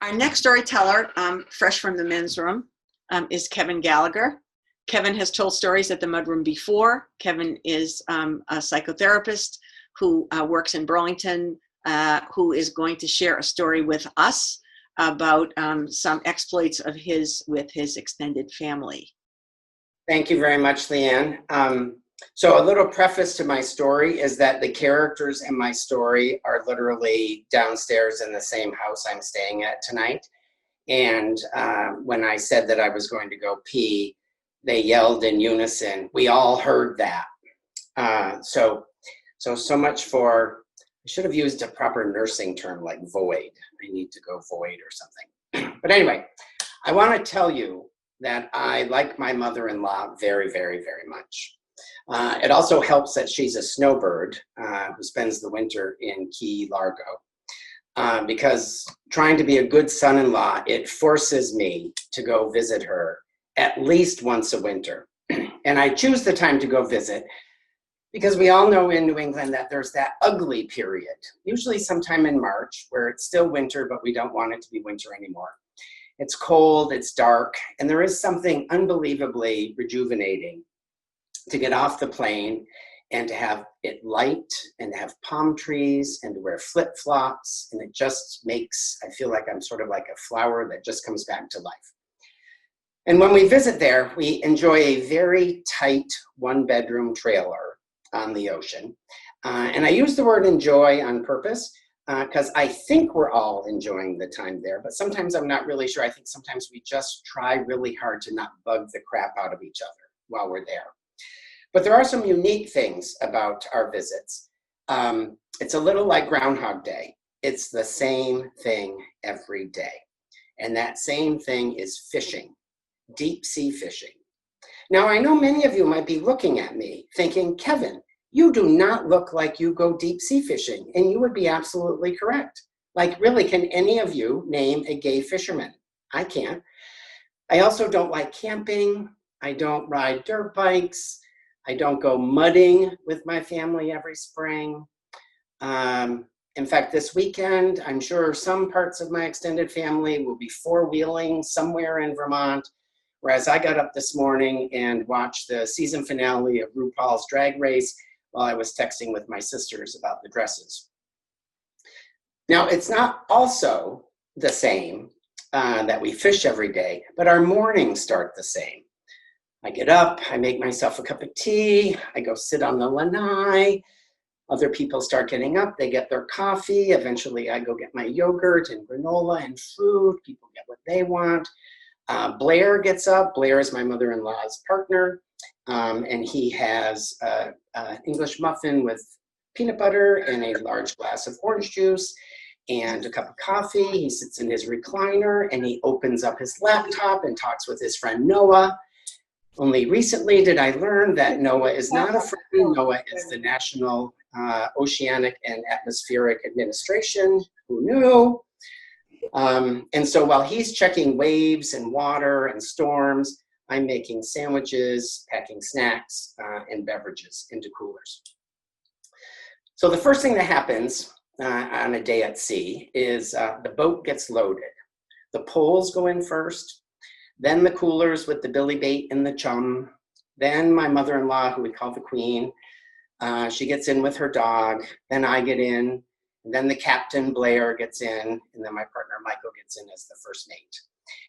Our next storyteller, fresh from the men's room, is Kevin Gallagher. Kevin has told stories at the Mudroom before. Kevin is a psychotherapist who works in Burlington, who is going to share a story with us about some exploits of his with his extended family. Thank you very much, Leanne. So a little preface to my story is that the characters in my story are literally downstairs in the same house I'm staying at tonight. And when I said that I was going to go pee, they yelled in unison. We all heard that. So much for, I should have used a proper nursing term like void. I need to go void or something. But anyway, I want to tell you that I like my mother-in-law very, very, very much. It also helps that she's a snowbird who spends the winter in Key Largo. Because trying to be a good son-in-law, it forces me to go visit her at least once a winter. And I choose the time to go visit because we all know in New England that there's that ugly period, usually sometime in March, where it's still winter, but we don't want it to be winter anymore. It's cold, it's dark, and there is something unbelievably rejuvenating to get off the plane and to have it light and to have palm trees and to wear flip-flops. And it just makes, I feel like I'm sort of like a flower that just comes back to life. And when we visit there, we enjoy a very tight 1-bedroom trailer on the ocean. And I use the word enjoy on purpose because I think we're all enjoying the time there, but sometimes I'm not really sure. I think sometimes we just try really hard to not bug the crap out of each other while we're there. But there are some unique things about our visits. It's a little like Groundhog Day. It's the same thing every day. And that same thing is fishing. Deep sea fishing. Now, I know many of you might be looking at me thinking, Kevin, you do not look like you go deep sea fishing. And you would be absolutely correct. Like, really, can any of you name a gay fisherman? I can't. I also don't like camping. I don't ride dirt bikes. I don't go mudding with my family every spring. In fact, this weekend, I'm sure some parts of my extended family will be four-wheeling somewhere in Vermont. Whereas I got up this morning and watched the season finale of RuPaul's Drag Race while I was texting with my sisters about the dresses. Now, it's not also the same, that we fish every day, but our mornings start the same. I get up, I make myself a cup of tea, I go sit on the lanai. Other people start getting up, they get their coffee. Eventually I go get my yogurt and granola and fruit. People get what they want. Blair gets up. Blair is my mother-in-law's partner, and he has an English muffin with peanut butter and a large glass of orange juice and a cup of coffee. He sits in his recliner and he opens up his laptop and talks with his friend Noah. Only recently did I learn that Noah is not a friend. Noah is the National Oceanic and Atmospheric Administration. Who knew? And so while he's checking waves and water and storms, I'm making sandwiches, packing snacks, and beverages into coolers. So the first thing that happens on a day at sea is the boat gets loaded. The poles go in first, then the coolers with the billy bait and the chum, then my mother-in-law, who we call the queen, she gets in with her dog, then I get in, and then the captain, Blair, gets in, and then my partner, Michael, gets in as the first mate.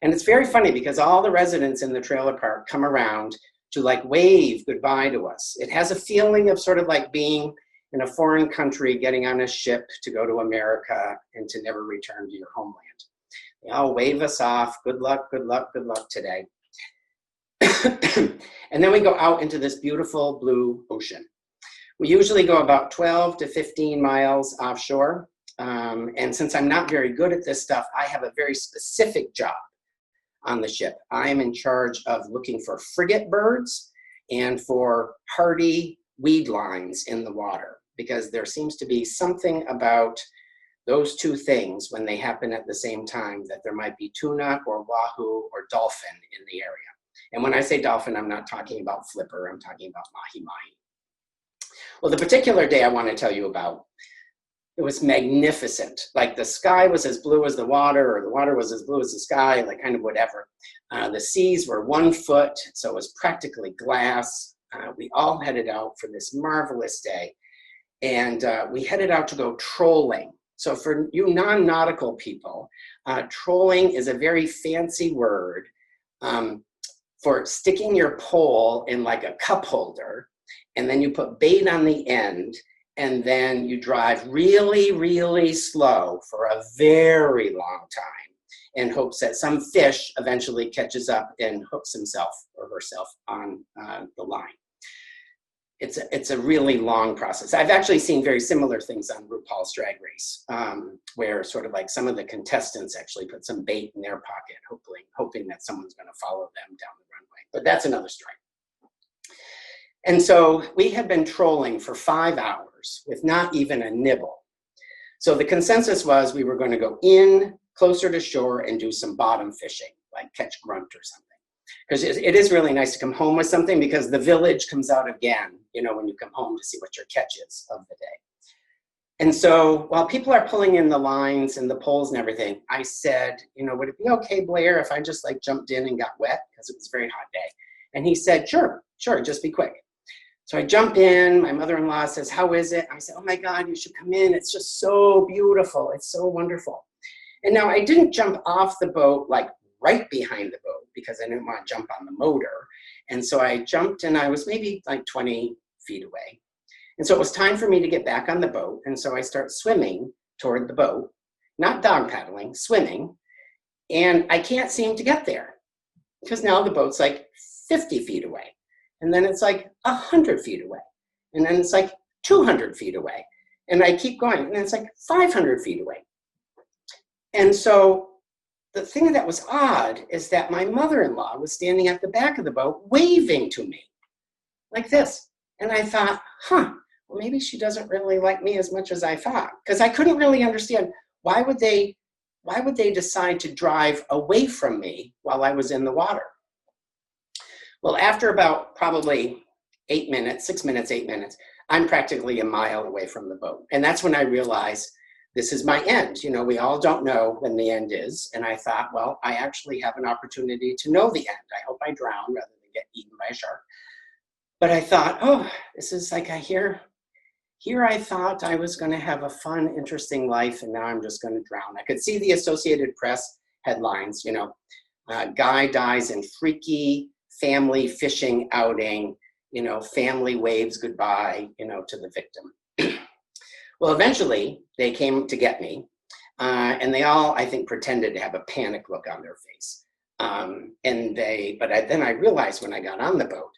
And it's very funny because all the residents in the trailer park come around to like wave goodbye to us. It has a feeling of sort of like being in a foreign country, getting on a ship to go to America and to never return to your homeland. They all wave us off, good luck, good luck, good luck today. And then we go out into this beautiful blue ocean. We usually go about 12 to 15 miles offshore. And since I'm not very good at this stuff, I have a very specific job on the ship. I am in charge of looking for frigate birds and for hardy weed lines in the water, because there seems to be something about those two things when they happen at the same time, that there might be tuna or wahoo or dolphin in the area. And when I say dolphin, I'm not talking about flipper, I'm talking about mahi-mahi. Well, the particular day I want to tell you about, it was magnificent. Like the sky was as blue as the water, or the water was as blue as the sky, like kind of whatever. The seas were 1 foot, so it was practically glass. We all headed out for this marvelous day. And we headed out to go trolling. So for you non-nautical people, trolling is a very fancy word for sticking your pole in like a cup holder, and then you put bait on the end, and then you drive really, really slow for a very long time in hopes that some fish eventually catches up and hooks himself or herself on the line. It's a really long process. I've actually seen very similar things on RuPaul's Drag Race, where sort of like some of the contestants actually put some bait in their pocket, hoping that someone's going to follow them down the runway. But that's another story. And so we had been trolling for 5 hours with not even a nibble. So the consensus was we were going to go in closer to shore and do some bottom fishing, like catch grunt or something. Because it is really nice to come home with something, because the village comes out again, you know, when you come home to see what your catch is of the day. And so while people are pulling in the lines and the poles and everything, I said, you know, would it be okay, Blair, if I just like jumped in and got wet? Because it was a very hot day. And he said, sure, just be quick. So I jump in, my mother-in-law says, how is it? I said, oh my God, you should come in. It's just so beautiful. It's so wonderful. And now I didn't jump off the boat like right behind the boat, because I didn't want to jump on the motor. And so I jumped, and I was maybe like 20 feet away. And so it was time for me to get back on the boat. And so I start swimming toward the boat, not dog paddling, swimming. And I can't seem to get there, because now the boat's like 50 feet away. And then it's like 100 feet away. And then it's like 200 feet away. And I keep going, and it's like 500 feet away. And so the thing that was odd is that my mother-in-law was standing at the back of the boat waving to me like this. And I thought, well, maybe she doesn't really like me as much as I thought, because I couldn't really understand why would they decide to drive away from me while I was in the water. Well, after about probably 8 minutes, 6 minutes, 8 minutes, I'm practically a mile away from the boat. And that's when I realized this is my end. You know, we all don't know when the end is. And I thought, well, I actually have an opportunity to know the end. I hope I drown rather than get eaten by a shark. But I thought, oh, this is like I hear here I thought I was going to have a fun, interesting life, and now I'm just going to drown. I could see the Associated Press headlines, you know, guy dies in freaky family fishing outing, you know, family waves goodbye, you know, to the victim. Well, eventually they came to get me, and they all, I think, pretended to have a panic look on their face. Then I realized when I got on the boat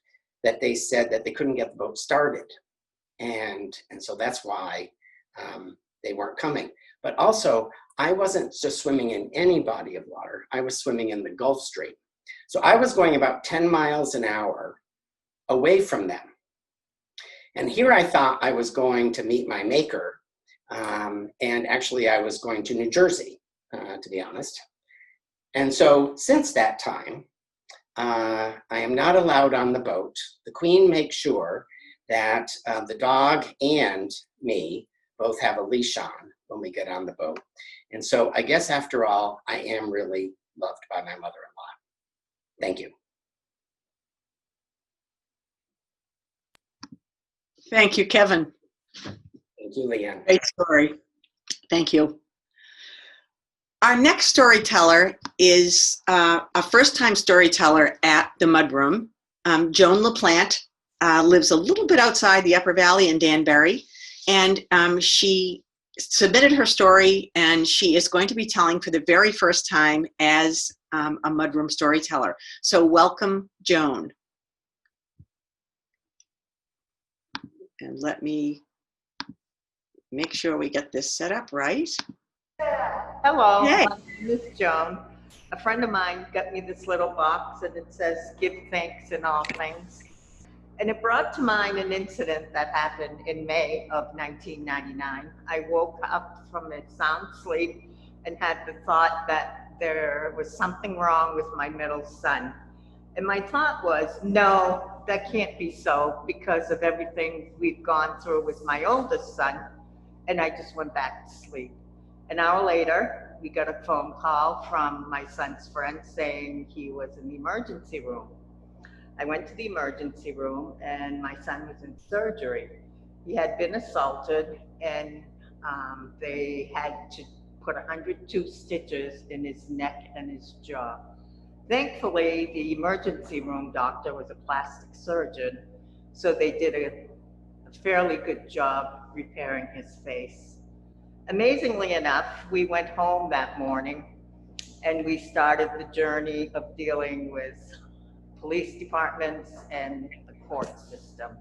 that they said that they couldn't get the boat started. And so that's why they weren't coming. But also, I wasn't just swimming in any body of water. I was swimming in the Gulf Stream. So I was going about 10 miles an hour away from them. And here I thought I was going to meet my maker. And actually, I was going to New Jersey, to be honest. And so since that time, I am not allowed on the boat. The Queen makes sure that the dog and me both have a leash on when we get on the boat. And so I guess after all, I am really loved by my mother-in-law. Thank you. Thank you, Kevin. Thank you, Leanne. Great story. Thank you. Our next storyteller is a first-time storyteller at the Mudroom. Joan LaPlante lives a little bit outside the Upper Valley in Danbury, and she submitted her story, and she is going to be telling for the very first time as a Mudroom storyteller. So welcome, Joan. And let me make sure we get this set up right. Hello, Yay. my name is Joan. A friend of mine got me this little box and it says, "Give thanks in all things." And it brought to mind an incident that happened in May of 1999. I woke up from a sound sleep and had the thought that there was something wrong with my middle son. And my thought was, no, that can't be so because of everything we've gone through with my oldest son. And I just went back to sleep. An hour later, we got a phone call from my son's friend saying he was in the emergency room. I went to the emergency room and my son was in surgery. He had been assaulted and they had to put 102 stitches in his neck and his jaw. Thankfully, the emergency room doctor was a plastic surgeon, so they did a fairly good job repairing his face. Amazingly enough, we went home that morning and we started the journey of dealing with police departments and the court system.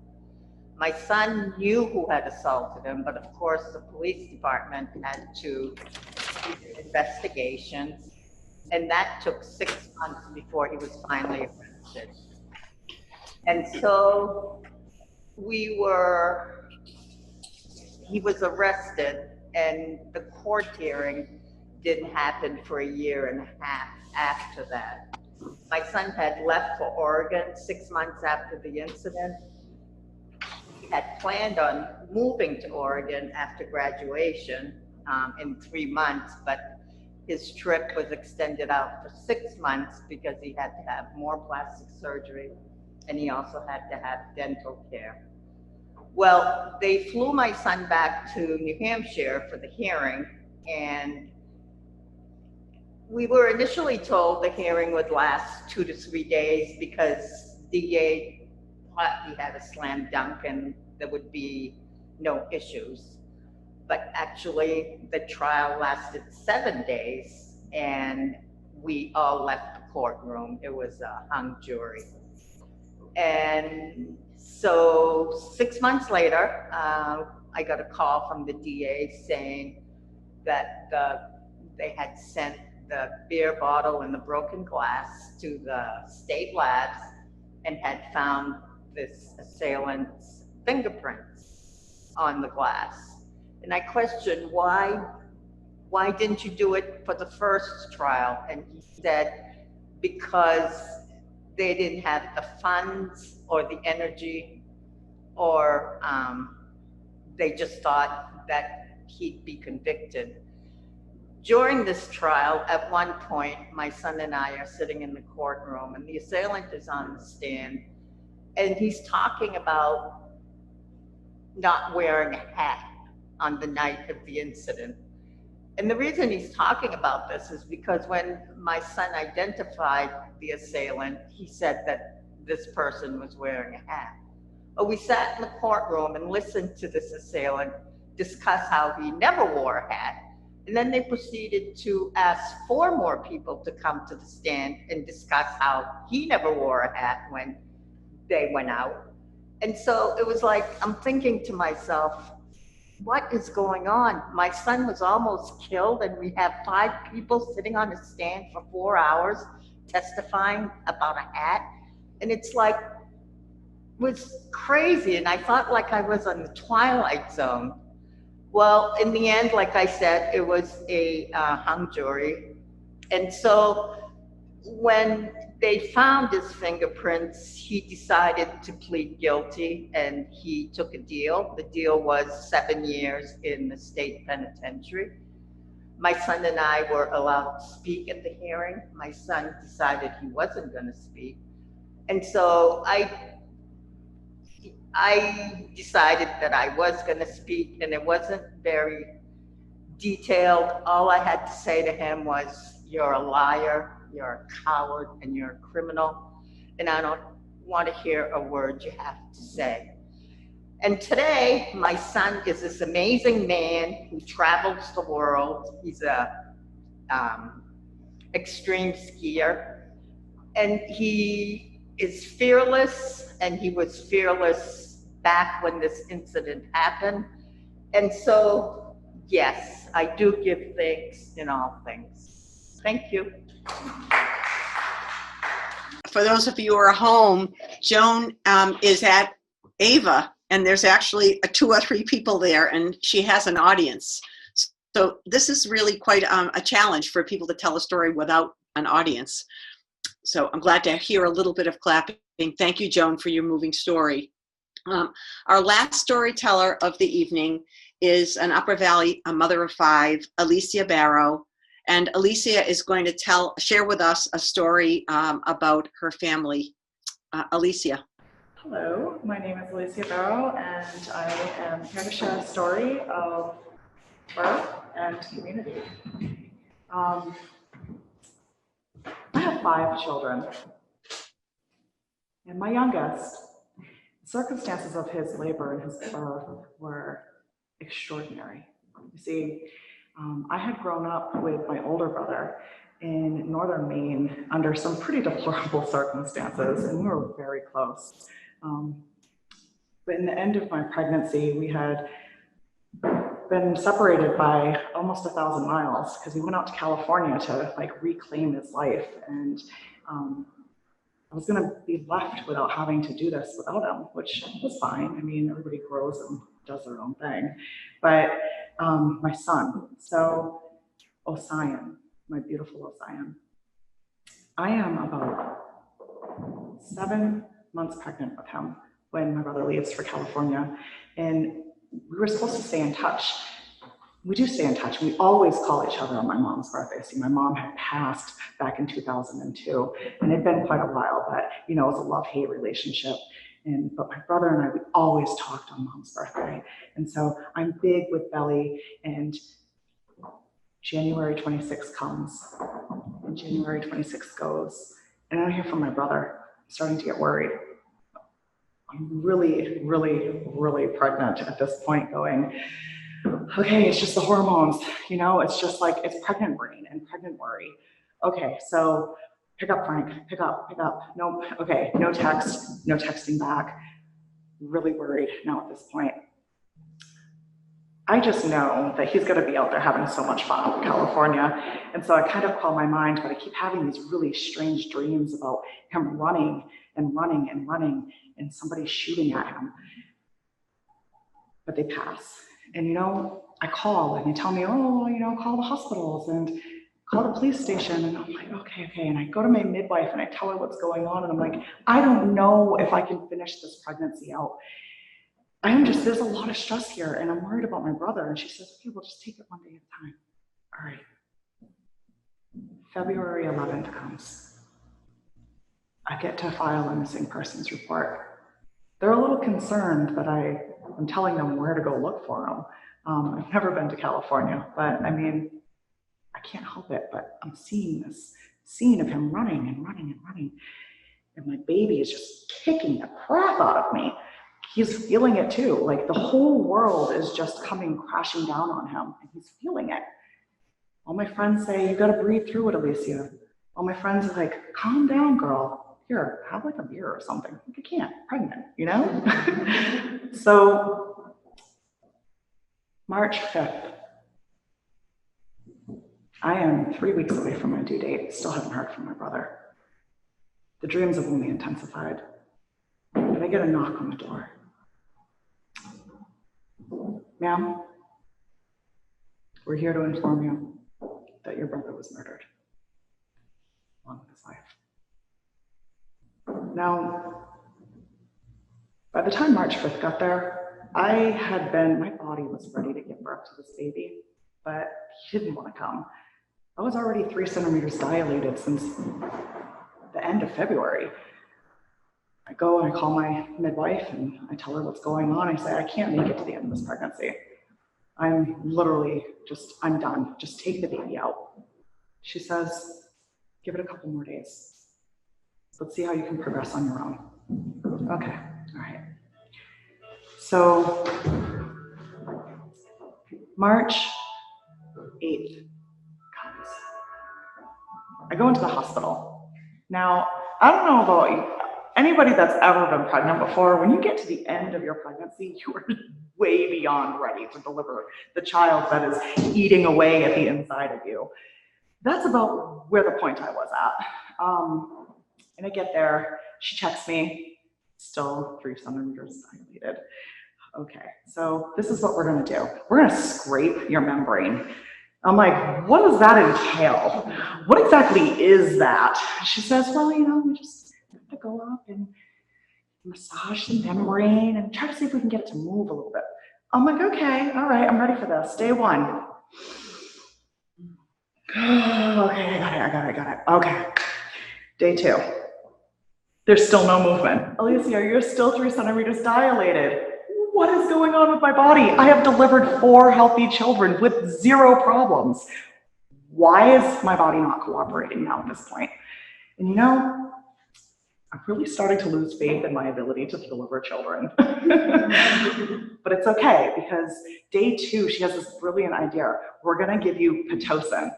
My son knew who had assaulted him, but of course the police department had to do investigations, and that took 6 months before he was finally arrested. And so he was arrested, and the court hearing didn't happen for 1.5 years after that. My son had left for Oregon 6 months after the incident. He had planned on moving to Oregon after graduation in 3 months, but his trip was extended out for 6 months because he had to have more plastic surgery and he also had to have dental care. Well, they flew my son back to New Hampshire for the hearing, and we were initially told the hearing would last 2 to 3 days because DA thought he had a slam dunk and there would be no issues. But actually, the trial lasted 7 days, and we all left the courtroom. It was a hung jury. And so 6 months later, I got a call from the DA saying that they had sent the beer bottle and the broken glass to the state labs and had found this assailant's fingerprints on the glass. And I questioned, why didn't you do it for the first trial? And he said, because they didn't have the funds or the energy, or they just thought that he'd be convicted. During this trial, at one point, my son and I are sitting in the courtroom and the assailant is on the stand and he's talking about not wearing a hat on the night of the incident. And the reason he's talking about this is because when my son identified the assailant, he said that this person was wearing a hat. But we sat in the courtroom and listened to this assailant discuss how he never wore a hat. And then they proceeded to ask 4 more people to come to the stand and discuss how he never wore a hat when they went out. And so it was like, I'm thinking to myself, what is going on? My son was almost killed, and we have 5 people sitting on a stand for 4 hours testifying about a hat. And it's like, it was crazy. And I felt like I was on the Twilight Zone. Well, in the end, like I said, it was a hung jury. And so when they found his fingerprints, he decided to plead guilty and he took a deal. The deal was 7 years in the state penitentiary. My son and I were allowed to speak at the hearing. My son decided he wasn't going to speak. And so I decided that I was going to speak, and it wasn't very detailed. All I had to say to him was, "You're a liar, you're a coward, and you're a criminal, and I don't want to hear a word you have to say." And today, my son is this amazing man who travels the world. He's a extreme skier, and he is fearless, and he was fearless back when this incident happened. And so, yes, I do give thanks in all things. Thank you. For those of you who are home, Joan is at Ava, and there's actually 2 or 3 people there, and she has an audience. So this is really quite a challenge for people to tell a story without an audience. So I'm glad to hear a little bit of clapping. Thank you, Joan, for your moving story. Our last storyteller of the evening is an Upper Valley, a mother of 5, Alicia Barrow. And Alicia is going to share with us a story about her family. Alicia. Hello, my name is Alicia Barrow, and I am here to share a story of birth and community. I have 5 children, and my youngest, the circumstances of his labor and his birth were extraordinary. You see, I had grown up with my older brother in northern Maine under some pretty deplorable circumstances, and we were very close. But in the end of my pregnancy, we had been separated by almost 1,000 miles because he went out to California to reclaim his life, and I was going to be left without having to do this without him, which was fine. I mean, everybody grows and does their own thing. But my son, so Osian, my beautiful Osian, I am about 7 months pregnant with him when my brother leaves for California, and we were supposed to stay in touch. We do stay in touch. We always call each other on my mom's birthday. See, my mom had passed back in 2002, and it'd been quite a while, but it was a love-hate relationship. But my brother and I, we always talked on mom's birthday. And so I'm big with Belly, and January 26th comes, and January 26th goes, and I don't hear from my brother. I'm starting to get worried. I'm really, really, really pregnant at this point, going, okay, it's just the hormones, it's just like, it's pregnant brain and pregnant worry. Okay, so pick up, Frank, pick up. Nope, okay, no text, no texting back. Really worried now at this point. I just know that he's gonna be out there having so much fun out in California. And so I kind of call my mind, but I keep having these really strange dreams about him running and running and running and somebody shooting at him. But they pass. And I call and they tell me, call the hospitals and call the police station. And I'm like, okay. And I go to my midwife and I tell her what's going on. And I'm like, I don't know if I can finish this pregnancy out. There's a lot of stress here and I'm worried about my brother. And she says, okay, we'll just take it one day at a time. All right. February 11th comes. I get to file a missing persons report. They're a little concerned that I I'm telling them where to go look for him. I've never been to California, but I mean, I can't help it, but I'm seeing this scene of him running and running and running. And my baby is just kicking the crap out of me. He's feeling it too. Like the whole world is just coming crashing down on him, and he's feeling it. All my friends say, you gotta breathe through it, Alicia. All my friends are like, calm down, girl. Here, have like a beer or something. Like, I can't, pregnant, you know? So, March 5th. I am 3 weeks away from my due date. Still haven't heard from my brother. The dreams have only intensified. But I get a knock on the door. Ma'am, we're here to inform you that your brother was murdered, along with his wife. Now, by the time March 5th got there, my body was ready to give birth to this baby, but he didn't want to come. I was already 3 centimeters dilated since the end of February. I go and I call my midwife and I tell her what's going on. I say, I can't make it to the end of this pregnancy. I'm literally I'm done. Just take the baby out. She says, give it a couple more days. Let's see how you can progress on your own. Okay, all right. So, March 8th comes. I go into the hospital. Now, I don't know about anybody that's ever been pregnant before. When you get to the end of your pregnancy, you are way beyond ready to deliver the child that is eating away at the inside of you. That's about where the point I was at. And I get there, she checks me, still 3 centimeters dilated. Okay, so this is what we're gonna do. We're gonna scrape your membrane. I'm like, what does that entail? What exactly is that? She says, well, we just have to go up and massage the membrane and try to see if we can get it to move a little bit. I'm like, okay, all right, I'm ready for this. Day 1. Okay, I got it. Okay. Day 2. There's still no movement. Alicia, you're still 3 centimeters dilated. What is going on with my body? I have delivered 4 healthy children with 0 problems. Why is my body not cooperating now at this point? And I'm really starting to lose faith in my ability to deliver children. But it's okay, because day 2, she has this brilliant idea. We're gonna give you Pitocin.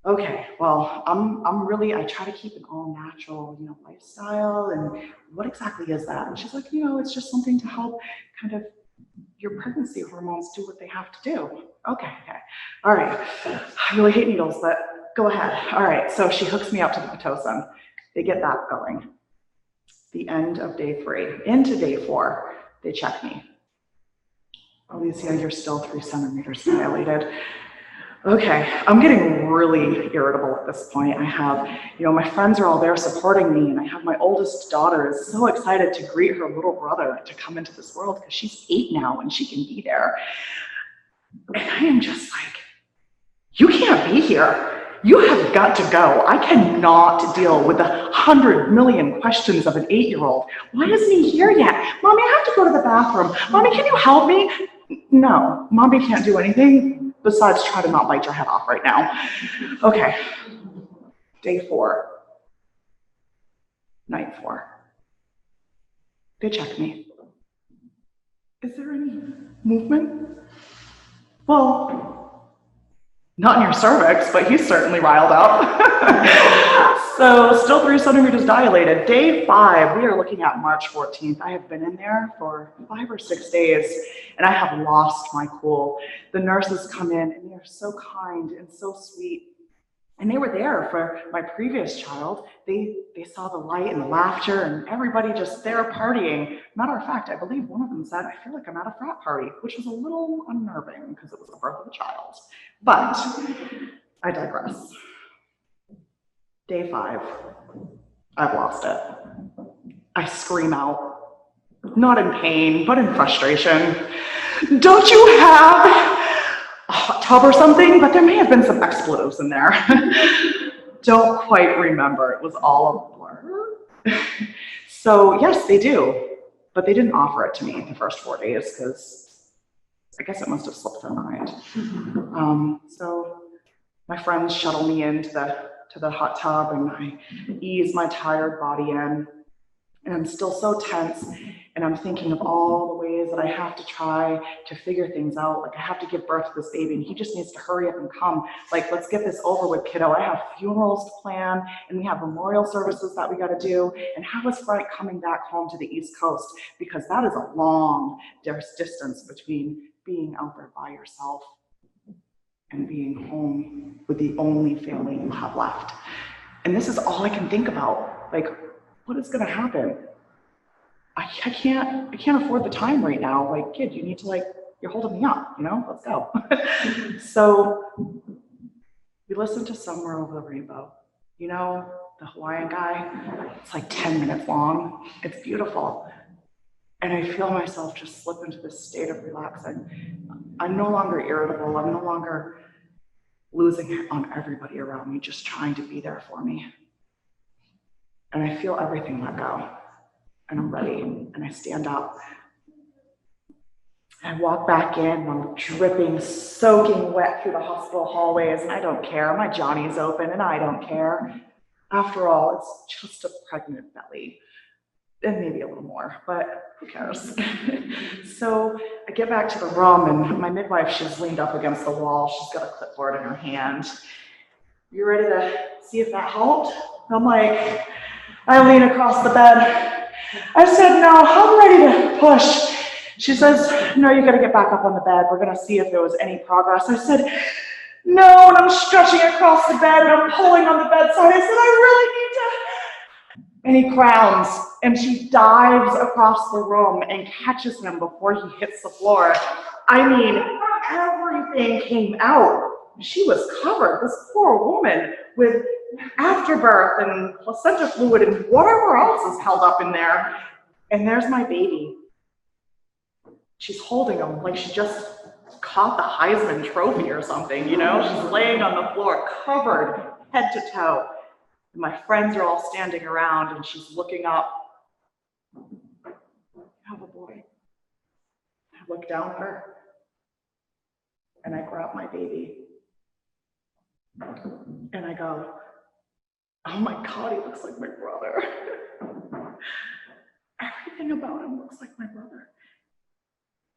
Okay, well, I try to keep an all natural, lifestyle, and what exactly is that? And she's like, it's just something to help kind of your pregnancy hormones do what they have to do. Okay, all right. I really hate needles, but go ahead. All right, so she hooks me up to the Pitocin. They get that going. The end of day 3, into day 4, they check me. Alicia, you're still 3 centimeters dilated. Okay, I'm getting really irritable at this point. I have, my friends are all there supporting me, and I have my oldest daughter is so excited to greet her little brother to come into this world because she's 8 now and she can be there. And I am just like, you can't be here. You have got to go. I cannot deal with the 100 million questions of an 8-year-old. Why isn't he here yet? Mommy, I have to go to the bathroom. Mommy, can you help me? No, Mommy can't do anything besides try to not bite your head off right now. Okay, day 4, night 4. They check me. Is there any movement? Well, not in your cervix, but he's certainly riled up. So still 3 centimeters dilated. Day 5, we are looking at March 14th. I have been in there for 5 or 6 days, and I have lost my cool. The nurses come in, and they're so kind and so sweet. And they were there for my previous child. They saw the light and the laughter, and everybody just there partying. Matter of fact, I believe one of them said, I feel like I'm at a frat party, which was a little unnerving because it was the birth of a child. But I digress. Day 5, I've lost it. I scream out, not in pain, but in frustration. Don't you have a hot tub or something? But there may have been some expletives in there. Don't quite remember. It was all a blur. So yes, they do. but they didn't offer it to me the first 4 days because I guess it must have slipped their mind. So my friends shuttle me into the hot tub, and I ease my tired body in, and I'm still so tense, and I'm thinking of all the ways that I have to try to figure things out. Like, I have to give birth to this baby, and he just needs to hurry up and come. Like, let's get this over with, kiddo. I have funerals to plan, and we have memorial services that we got to do. And how is Frank coming back home to the East Coast? Because that is a long distance between being out there by yourself and being home with the only family you have left. And this is all I can think about. Like, what is going to happen? I can't afford the time right now. Like, kid, you need to, like, you're holding me up, you know, let's go. So we listened to Somewhere Over the Rainbow. You know, the Hawaiian guy, it's like 10 minutes long. It's beautiful. And I feel myself just slip into this state of relaxing. I'm no longer irritable. I'm no longer losing it on everybody around me, just trying to be there for me. And I feel everything let go. And I'm ready. And I stand up. I walk back in. I'm dripping, soaking wet through the hospital hallways. And I don't care. My Johnny's open, and I don't care. After all, it's just a pregnant belly. And maybe a little more, but who cares? So I get back to the room, and my midwife, she's leaned up against the wall. She's got a clipboard in her hand. You ready to see if that helped? I'm like, I lean across the bed. I said, no, I'm ready to push. She says, no, you got to get back up on the bed. We're going to see if there was any progress. I said, no, and I'm stretching across the bed, and I'm pulling on the bedside. I said, I really need to. And he crowns, and she dives across the room and catches him before he hits the floor. I mean, everything came out. She was covered, this poor woman, with afterbirth and placenta fluid and whatever else is held up in there. And there's my baby. She's holding him like she just caught the Heisman Trophy or something, you know? She's laying on the floor, covered head to toe. And my friends are all standing around, and she's looking up. I have a boy. I look down at her, and I grab my baby. And I go, oh my God, he looks like my brother. Everything about him looks like my brother.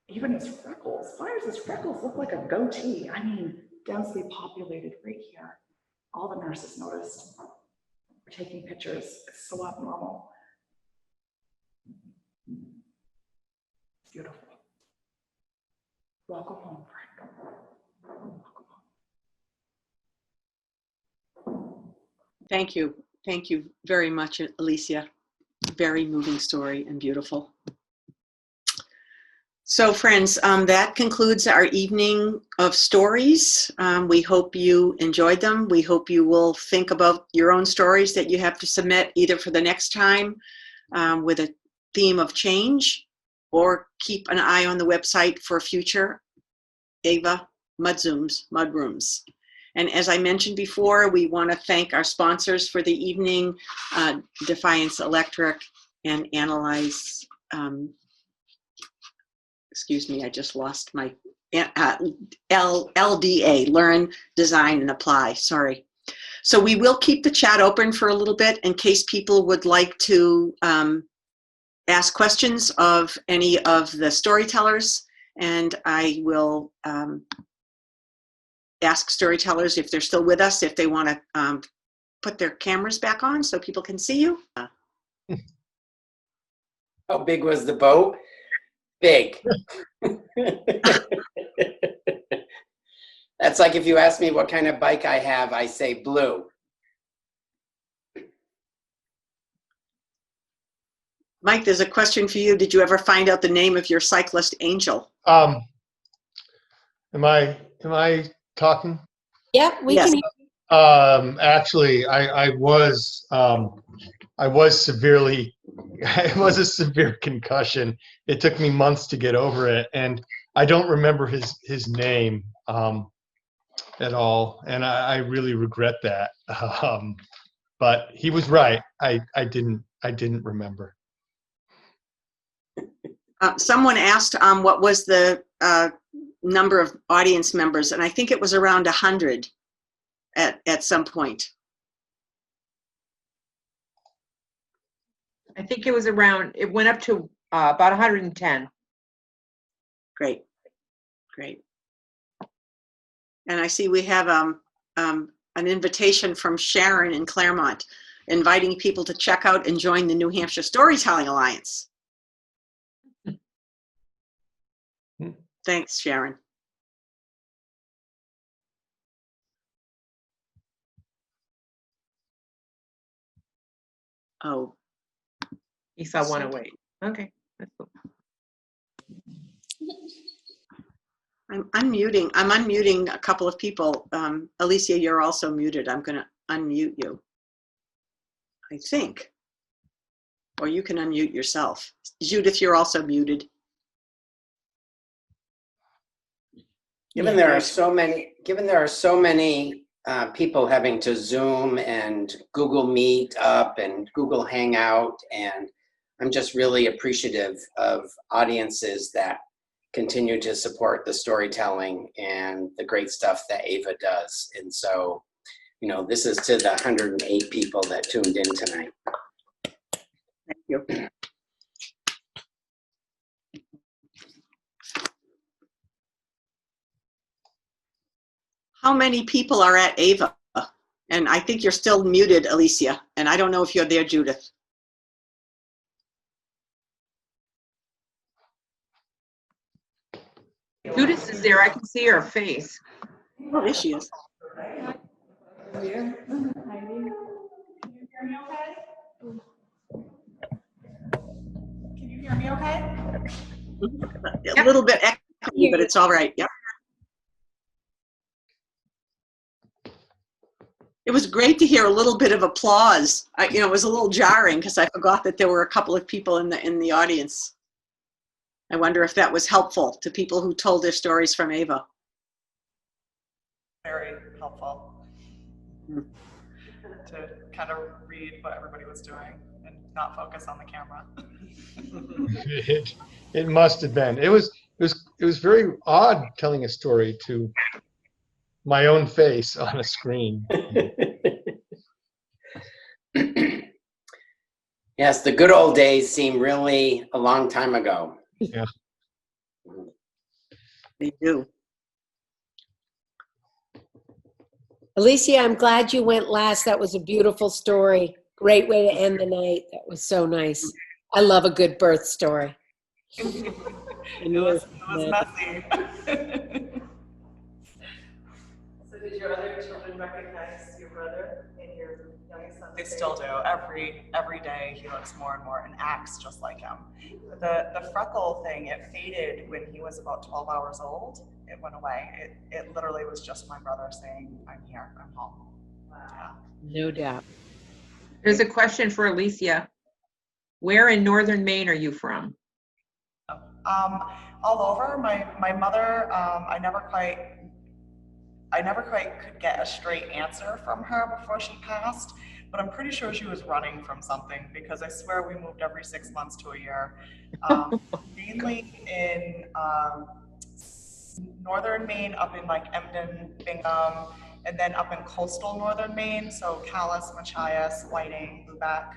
Even his freckles. Why does his freckles look like a goatee? I mean, densely populated right here. All the nurses noticed. We're taking pictures. It's so abnormal. It's beautiful. Welcome home, Frank. Welcome home. Thank you. Thank you very much, Alicia. Very moving story and beautiful. So friends, that concludes our evening of stories. We hope you enjoyed them. We hope you will think about your own stories that you have to submit either for the next time with a theme of change, or keep an eye on the website for future Ava Mudzooms, Mudrooms. And as I mentioned before, we want to thank our sponsors for the evening, Defiance Electric and Analyze, excuse me, I just lost my, LDA, Learn, Design, and Apply, sorry. So we will keep the chat open for a little bit in case people would like to ask questions of any of the storytellers, and I will ask storytellers if they're still with us, if they want to put their cameras back on so people can see you. How big was the boat? Big. That's like if you ask me what kind of bike I have, I say blue. Mike, there's a question for you. Did you ever find out the name of your cyclist angel? Am I talking? Yeah, we Yes. can hear. Actually, I was severely, it was a severe concussion. It took me months to get over it, and I don't remember his name at all, and I really regret that. But he was right. I didn't remember. Someone asked what was the number of audience members, and I think it was around 100 at some point. I think it was around, it went up to about 110. Great, great. And I see we have an invitation from Sharon in Claremont, inviting people to check out and join the New Hampshire Storytelling Alliance. Thanks, Sharon. Oh. He saw 108. Okay, that's cool. I'm unmuting a couple of people. Alicia, you're also muted. I'm going to unmute you, I think. Or you can unmute yourself. Judith, you're also muted. Given there are so many people having to Zoom and Google Meet up and Google Hangout, and I'm just really appreciative of audiences that continue to support the storytelling and the great stuff that Ava does. And so, you know, this is to the 108 people that tuned in tonight. Thank you. How many people are at Ava? And I think you're still muted, Alicia. And I don't know if you're there, Judith. Judith is there. I can see her face. Oh, there she is. Can you hear me okay? A little bit echoey, but it's all right. Yep. It was great to hear a little bit of applause. It was a little jarring because I forgot that there were a couple of people in the audience. I wonder if that was helpful to people who told their stories from Ava. Very helpful to kind of read what everybody was doing and not focus on the camera. It must have been. It was very odd telling a story to my own face on a screen. Yes, the good old days seem really a long time ago. Yeah. They do. Alicia, I'm glad you went last. That was a beautiful story. Great way to end the night. That was so nice. I love a good birth story. It was messy. So did your other children recognize your brother and your youngest son? They still do. Every day he looks more and more and acts just like him. The freckle thing, it faded when he was about 12 hours old. It went away. It literally was just my brother saying, "I'm here, I'm home." Wow. No doubt. There's a question for Alicia. Where in northern Maine are you from? All over. My mother, I never quite could get a straight answer from her before she passed, but I'm pretty sure she was running from something because I swear we moved every 6 months to a year. Mainly in northern Maine, up in like Emden, Bingham, and then up in coastal northern Maine, so Calais, Machias, Whiting, Lubec,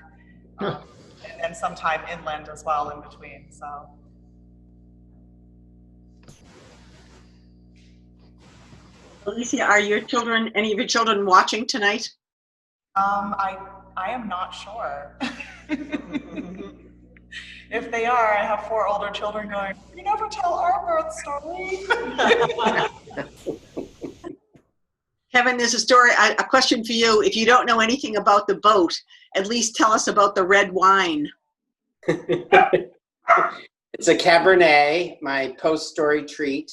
and sometime inland as well in between. So. Alicia, are any of your children watching tonight? I am not sure. If they are, I have 4 older children going, "You never tell our birth story." Kevin, there's a question for you. If you don't know anything about the boat, at least tell us about the red wine. It's a Cabernet, my post-story treat.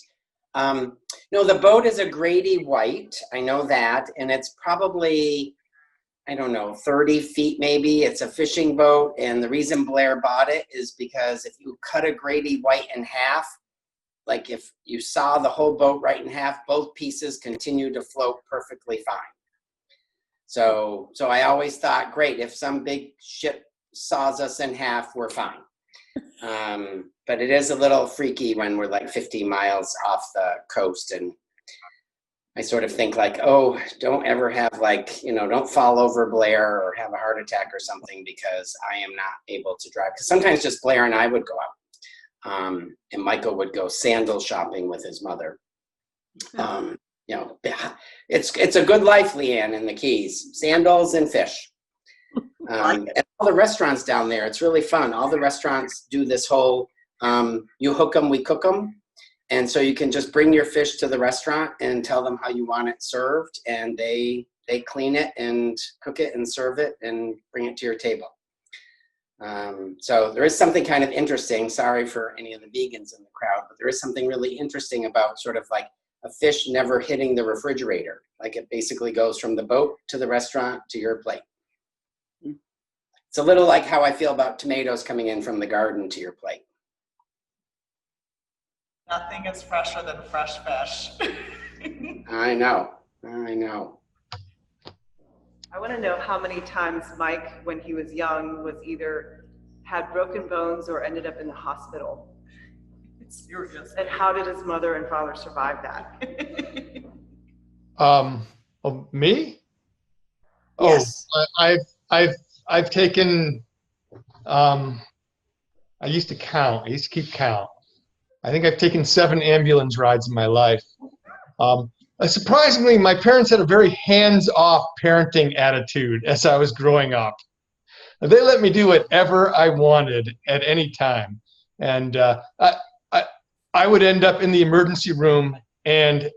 No, the boat is a Grady white. I know that. And it's probably, I don't know, 30 feet maybe. It's a fishing boat. And the reason Blair bought it is because if you cut a Grady white in half, like if you saw the whole boat right in half, both pieces continue to float perfectly fine. So I always thought, great, if some big ship saws us in half, we're fine. But it is a little freaky when we're like 50 miles off the coast, and I sort of think like, oh, don't ever have like, don't fall over, Blair, or have a heart attack or something, because I am not able to drive. Because sometimes just Blair and I would go out, and Michael would go sandal shopping with his mother. It's a good life, Leanne, in the Keys. Sandals and fish. And all the restaurants down there, it's really fun. All the restaurants do this whole, you hook them, we cook them. And so you can just bring your fish to the restaurant and tell them how you want it served, and they clean it and cook it and serve it and bring it to your table. So there is something kind of interesting, sorry for any of the vegans in the crowd, but there is something really interesting about sort of like a fish never hitting the refrigerator. Like it basically goes from the boat to the restaurant to your plate. It's a little like how I feel about tomatoes coming in from the garden to your plate. Nothing is fresher than fresh fish. I know. I want to know how many times Mike, when he was young, was either had broken bones or ended up in the hospital. It's serious. And how did his mother and father survive that? Me? Yes. Oh, I've taken, I used to keep count. I think I've taken 7 ambulance rides in my life. Surprisingly, my parents had a very hands-off parenting attitude as I was growing up. They let me do whatever I wanted at any time. And I would end up in the emergency room, and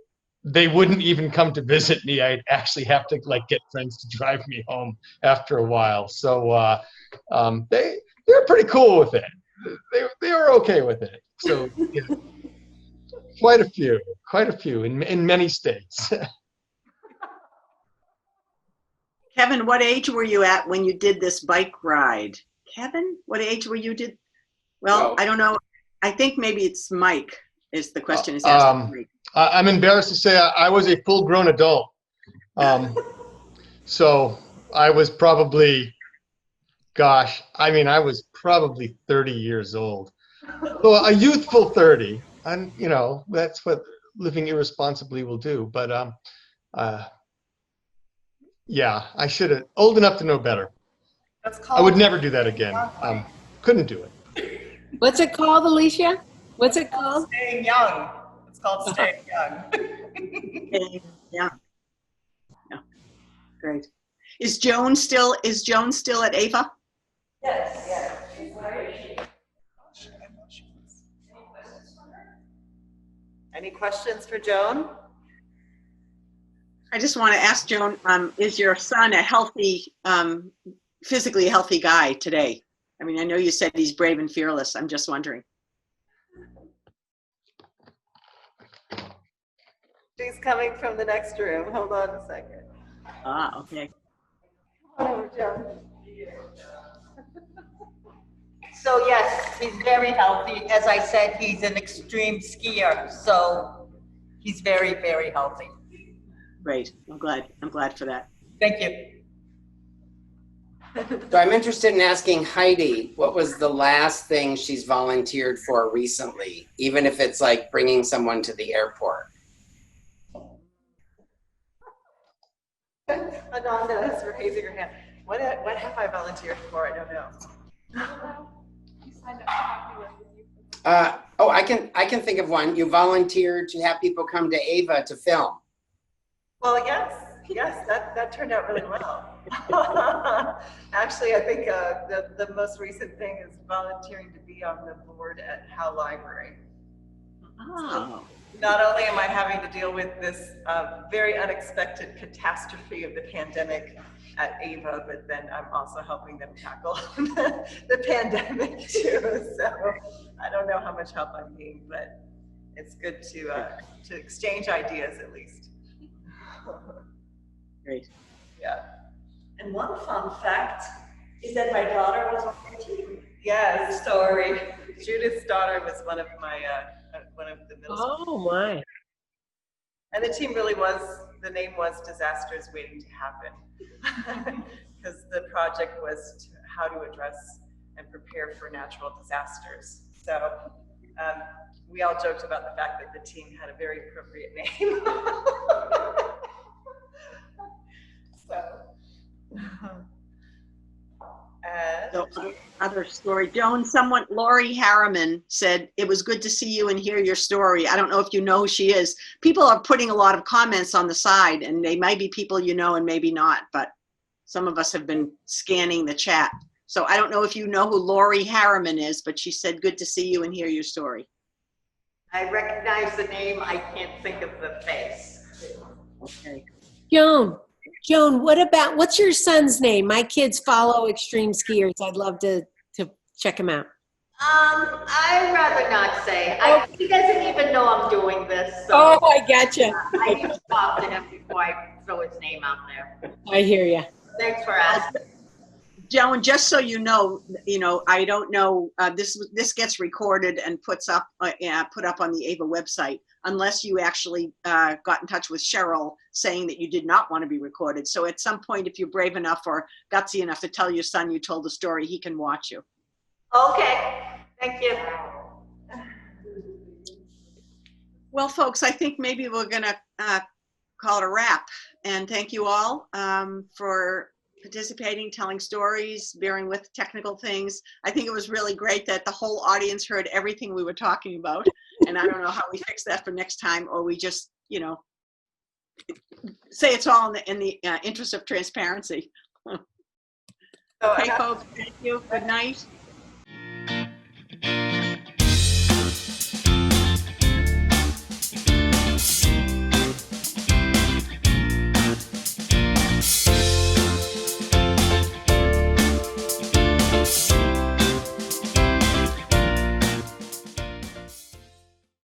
they wouldn't even come to visit me. I'd actually have to like get friends to drive me home after a while. So they were pretty cool with it. They were okay with it. So yeah, quite a few in many states. Kevin, what age were you at when you did this bike ride? Kevin, what age were you did? Well, I don't know. I think maybe it's Mike is the question is asking. I'm embarrassed to say I was a full-grown adult. So I was probably, I was probably 30 years old. So a youthful 30, and that's what living irresponsibly will do. But yeah, I should have, old enough to know better. I would never do that again. Couldn't do it. What's it called, Alicia? What's it called? Staying young. It's called staying young. Yeah. Great. Is Joan still at Ava? Yes. Any questions for Joan? I just want to ask Joan, is your son a healthy, physically healthy guy today? I mean, I know you said he's brave and fearless. I'm just wondering. She's coming from the next room. Hold on a second. Okay. Come on over, Joan. So yes, he's very healthy. As I said, he's an extreme skier, so he's very, very healthy. Great. I'm glad for that. Thank you. So I'm interested in asking Heidi, what was the last thing she's volunteered for recently, even if it's like bringing someone to the airport? Ananda is raising her hand. What have I volunteered for? I don't know. I can think of one. You volunteered to have people come to Ava to film. Well, yes, that turned out really well. Actually, I think the most recent thing is volunteering to be on the board at Howe Library. Oh. Not only am I having to deal with this very unexpected catastrophe of the pandemic at Ava, but then I'm also helping them tackle the pandemic too. So I don't know how much help I'm being, but it's good to exchange ideas at least. Great. Yeah. And one fun fact is that my daughter was on the team. Yes. Story. Judith's daughter was one of my one of the middle school. Oh my. And the team really was, the name was Disasters Waiting to Happen. Because the project was how to address and prepare for natural disasters. So we all joked about the fact that the team had a very appropriate name. So other story, Joan, Lori Harriman said, it was good to see you and hear your story. I don't know if you know who she is. People are putting a lot of comments on the side, and they might be people you know and maybe not, but some of us have been scanning the chat. So I don't know if you know who Lori Harriman is, but she said, good to see you and hear your story. I recognize the name, I can't think of the face. Okay. Joan, what's your son's name? My kids follow extreme skiers. I'd love to check him out. I'd rather not say. He doesn't even know I'm doing this. So, oh, I gotcha. I need to talk to him before I throw his name out there. I hear you. Thanks for asking. Joan, just so you know, I don't know, this gets recorded and put up on the AVA website, unless you actually got in touch with Cheryl saying that you did not want to be recorded. So at some point, if you're brave enough or gutsy enough to tell your son you told the story, he can watch you. Okay, thank you. Well, folks, I think maybe we're gonna call it a wrap. And thank you all for participating, telling stories, bearing with technical things. I think it was really great that the whole audience heard everything we were talking about. And I don't know how we fix that for next time, or we just, say it's all in the interest of transparency. Okay, folks, thank you. Good night.